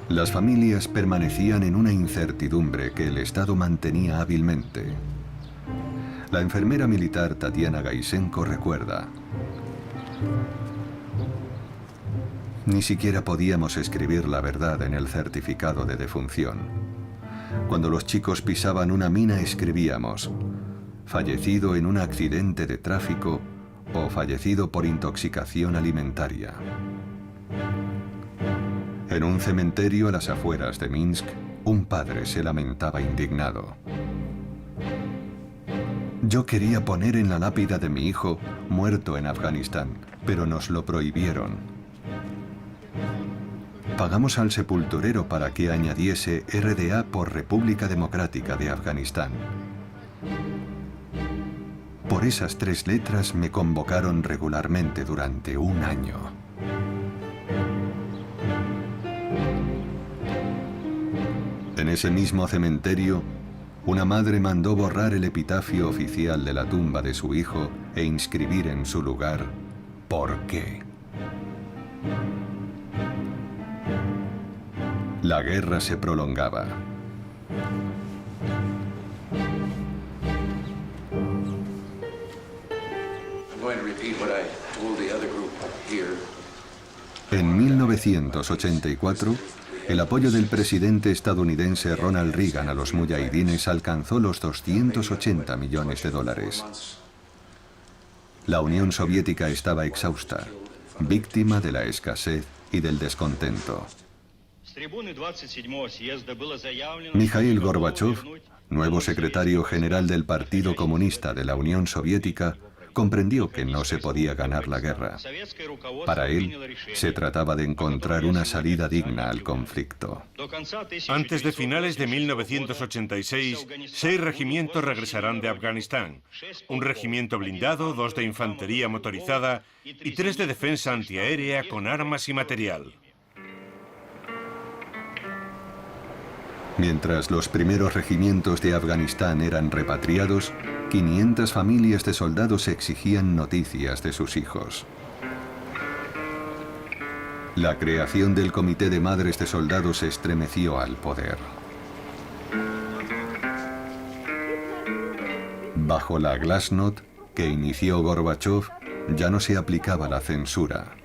Las familias permanecían en una incertidumbre que el Estado mantenía hábilmente. La enfermera militar Tatiana Gaisenko recuerda: ni siquiera podíamos escribir la verdad en el certificado de defunción. Cuando los chicos pisaban una mina escribíamos: fallecido en un accidente de tráfico o fallecido por intoxicación alimentaria. En un cementerio a las afueras de Minsk, un padre se lamentaba indignado: yo quería poner en la lápida de mi hijo muerto en Afganistán, pero nos lo prohibieron. Pagamos al sepulturero para que añadiese RDA por República Democrática de Afganistán. Por esas 3 letras me convocaron regularmente durante un año. En ese mismo cementerio, una madre mandó borrar el epitafio oficial de la tumba de su hijo e inscribir en su lugar: ¿por qué? La guerra se prolongaba. En 1984, el apoyo del presidente estadounidense Ronald Reagan a los muyahidines alcanzó los $280 millones. La Unión Soviética estaba exhausta, víctima de la escasez y del descontento. Mikhail Gorbachev, nuevo secretario general del Partido Comunista de la Unión Soviética, comprendió que no se podía ganar la guerra. Para él, se trataba de encontrar una salida digna al conflicto. Antes de finales de 1986, 6 regimientos regresarán de Afganistán. Un regimiento blindado, 2 de infantería motorizada y 3 de defensa antiaérea con armas y material. Mientras los primeros regimientos de Afganistán eran repatriados, 500 familias de soldados exigían noticias de sus hijos. La creación del Comité de Madres de Soldados estremeció al poder. Bajo la Glasnost que inició Gorbachev, ya no se aplicaba la censura.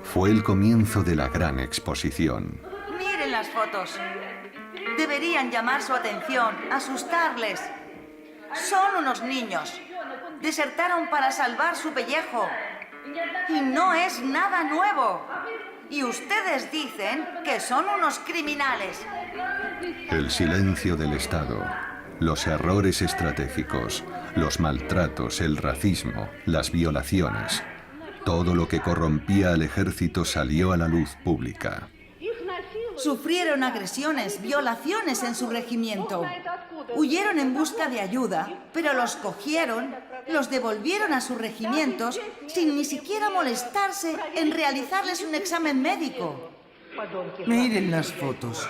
Fue el comienzo de la gran exposición. Miren las fotos. Deberían llamar su atención, asustarles. Son unos niños. Desertaron para salvar su pellejo. Y no es nada nuevo. Y ustedes dicen que son unos criminales. El silencio del Estado, los errores estratégicos, los maltratos, el racismo, las violaciones. Todo lo que corrompía al ejército salió a la luz pública. Sufrieron agresiones, violaciones en su regimiento. Huyeron en busca de ayuda, pero los cogieron, los devolvieron a sus regimientos sin ni siquiera molestarse en realizarles un examen médico. Miren las fotos.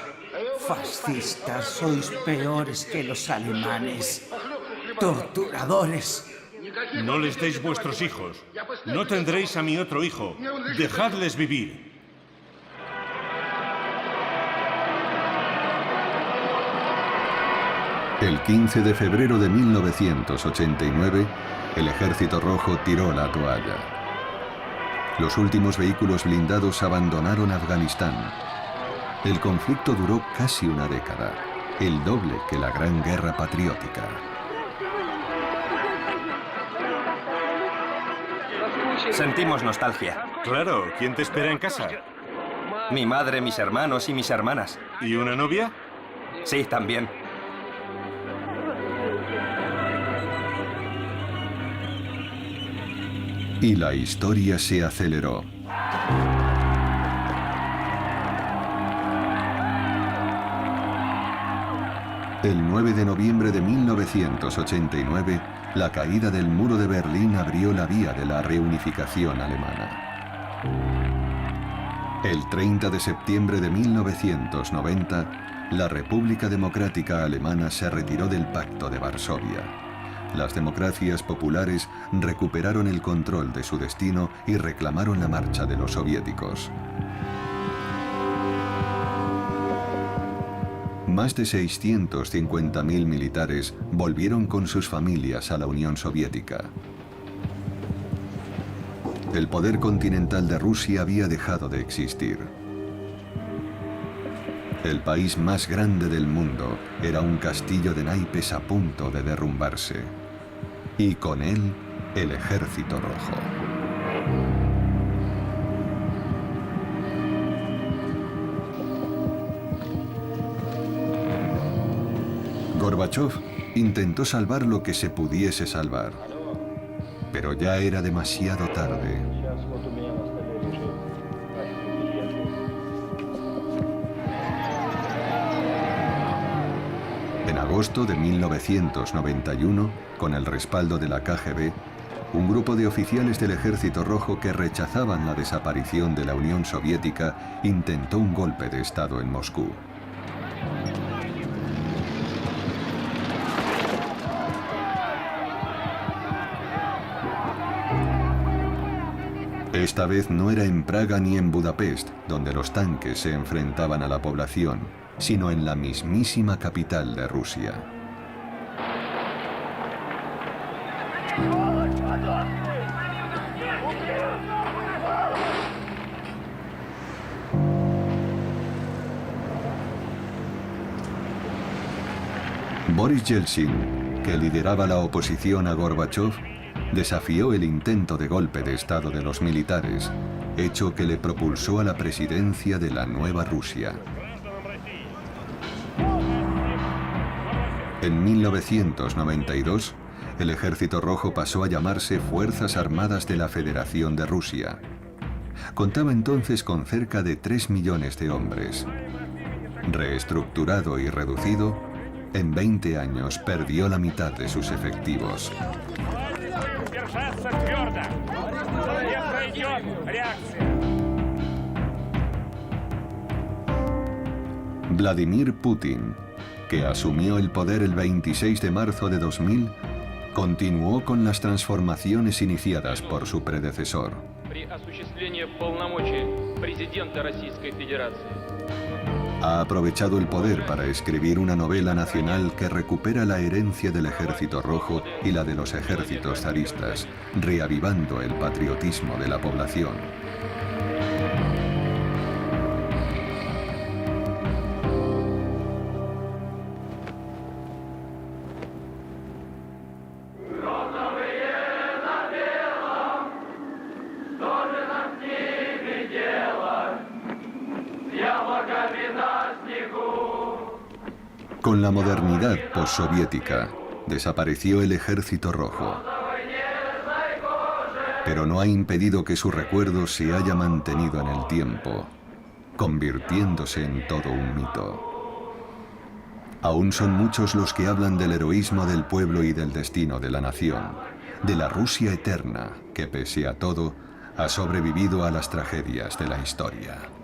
Fascistas, sois peores que los alemanes. Torturadores. No les deis vuestros hijos. No tendréis a mi otro hijo. Dejadles vivir. El 15 de febrero de 1989, el Ejército Rojo tiró la toalla. Los últimos vehículos blindados abandonaron Afganistán. El conflicto duró casi una década, el doble que la Gran Guerra Patriótica. Sentimos nostalgia. Claro, ¿quién te espera en casa? Mi madre, mis hermanos y mis hermanas. ¿Y una novia? Sí, también. Y la historia se aceleró. El 9 de noviembre de 1989, la caída del muro de Berlín abrió la vía de la reunificación alemana. El 30 de septiembre de 1990, la República Democrática Alemana se retiró del Pacto de Varsovia. Las democracias populares recuperaron el control de su destino y reclamaron la marcha de los soviéticos. Más de 650.000 militares volvieron con sus familias a la Unión Soviética. El poder continental de Rusia había dejado de existir. El país más grande del mundo era un castillo de naipes a punto de derrumbarse. Y con él, el Ejército Rojo. Gorbachov intentó salvar lo que se pudiese salvar, pero ya era demasiado tarde. En agosto de 1991, con el respaldo de la KGB, un grupo de oficiales del Ejército Rojo que rechazaban la desaparición de la Unión Soviética intentó un golpe de Estado en Moscú. Esta vez no era en Praga ni en Budapest, donde los tanques se enfrentaban a la población, sino en la mismísima capital de Rusia. Boris Yeltsin, que lideraba la oposición a Gorbachov, desafió el intento de golpe de Estado de los militares, hecho que le propulsó a la presidencia de la nueva Rusia. En 1992, el Ejército Rojo pasó a llamarse Fuerzas Armadas de la Federación de Rusia. Contaba entonces con cerca de 3 millones de hombres. Reestructurado y reducido, en 20 años perdió la mitad de sus efectivos. Vladimir Putin, que asumió el poder el 26 de marzo de 2000, continuó con las transformaciones iniciadas por su predecesor. Ha aprovechado el poder para escribir una novela nacional que recupera la herencia del Ejército Rojo y la de los ejércitos zaristas, reavivando el patriotismo de la población. Con la modernidad postsoviética, desapareció el Ejército Rojo. Pero no ha impedido que su recuerdo se haya mantenido en el tiempo, convirtiéndose en todo un mito. Aún son muchos los que hablan del heroísmo del pueblo y del destino de la nación, de la Rusia eterna que, pese a todo, ha sobrevivido a las tragedias de la historia.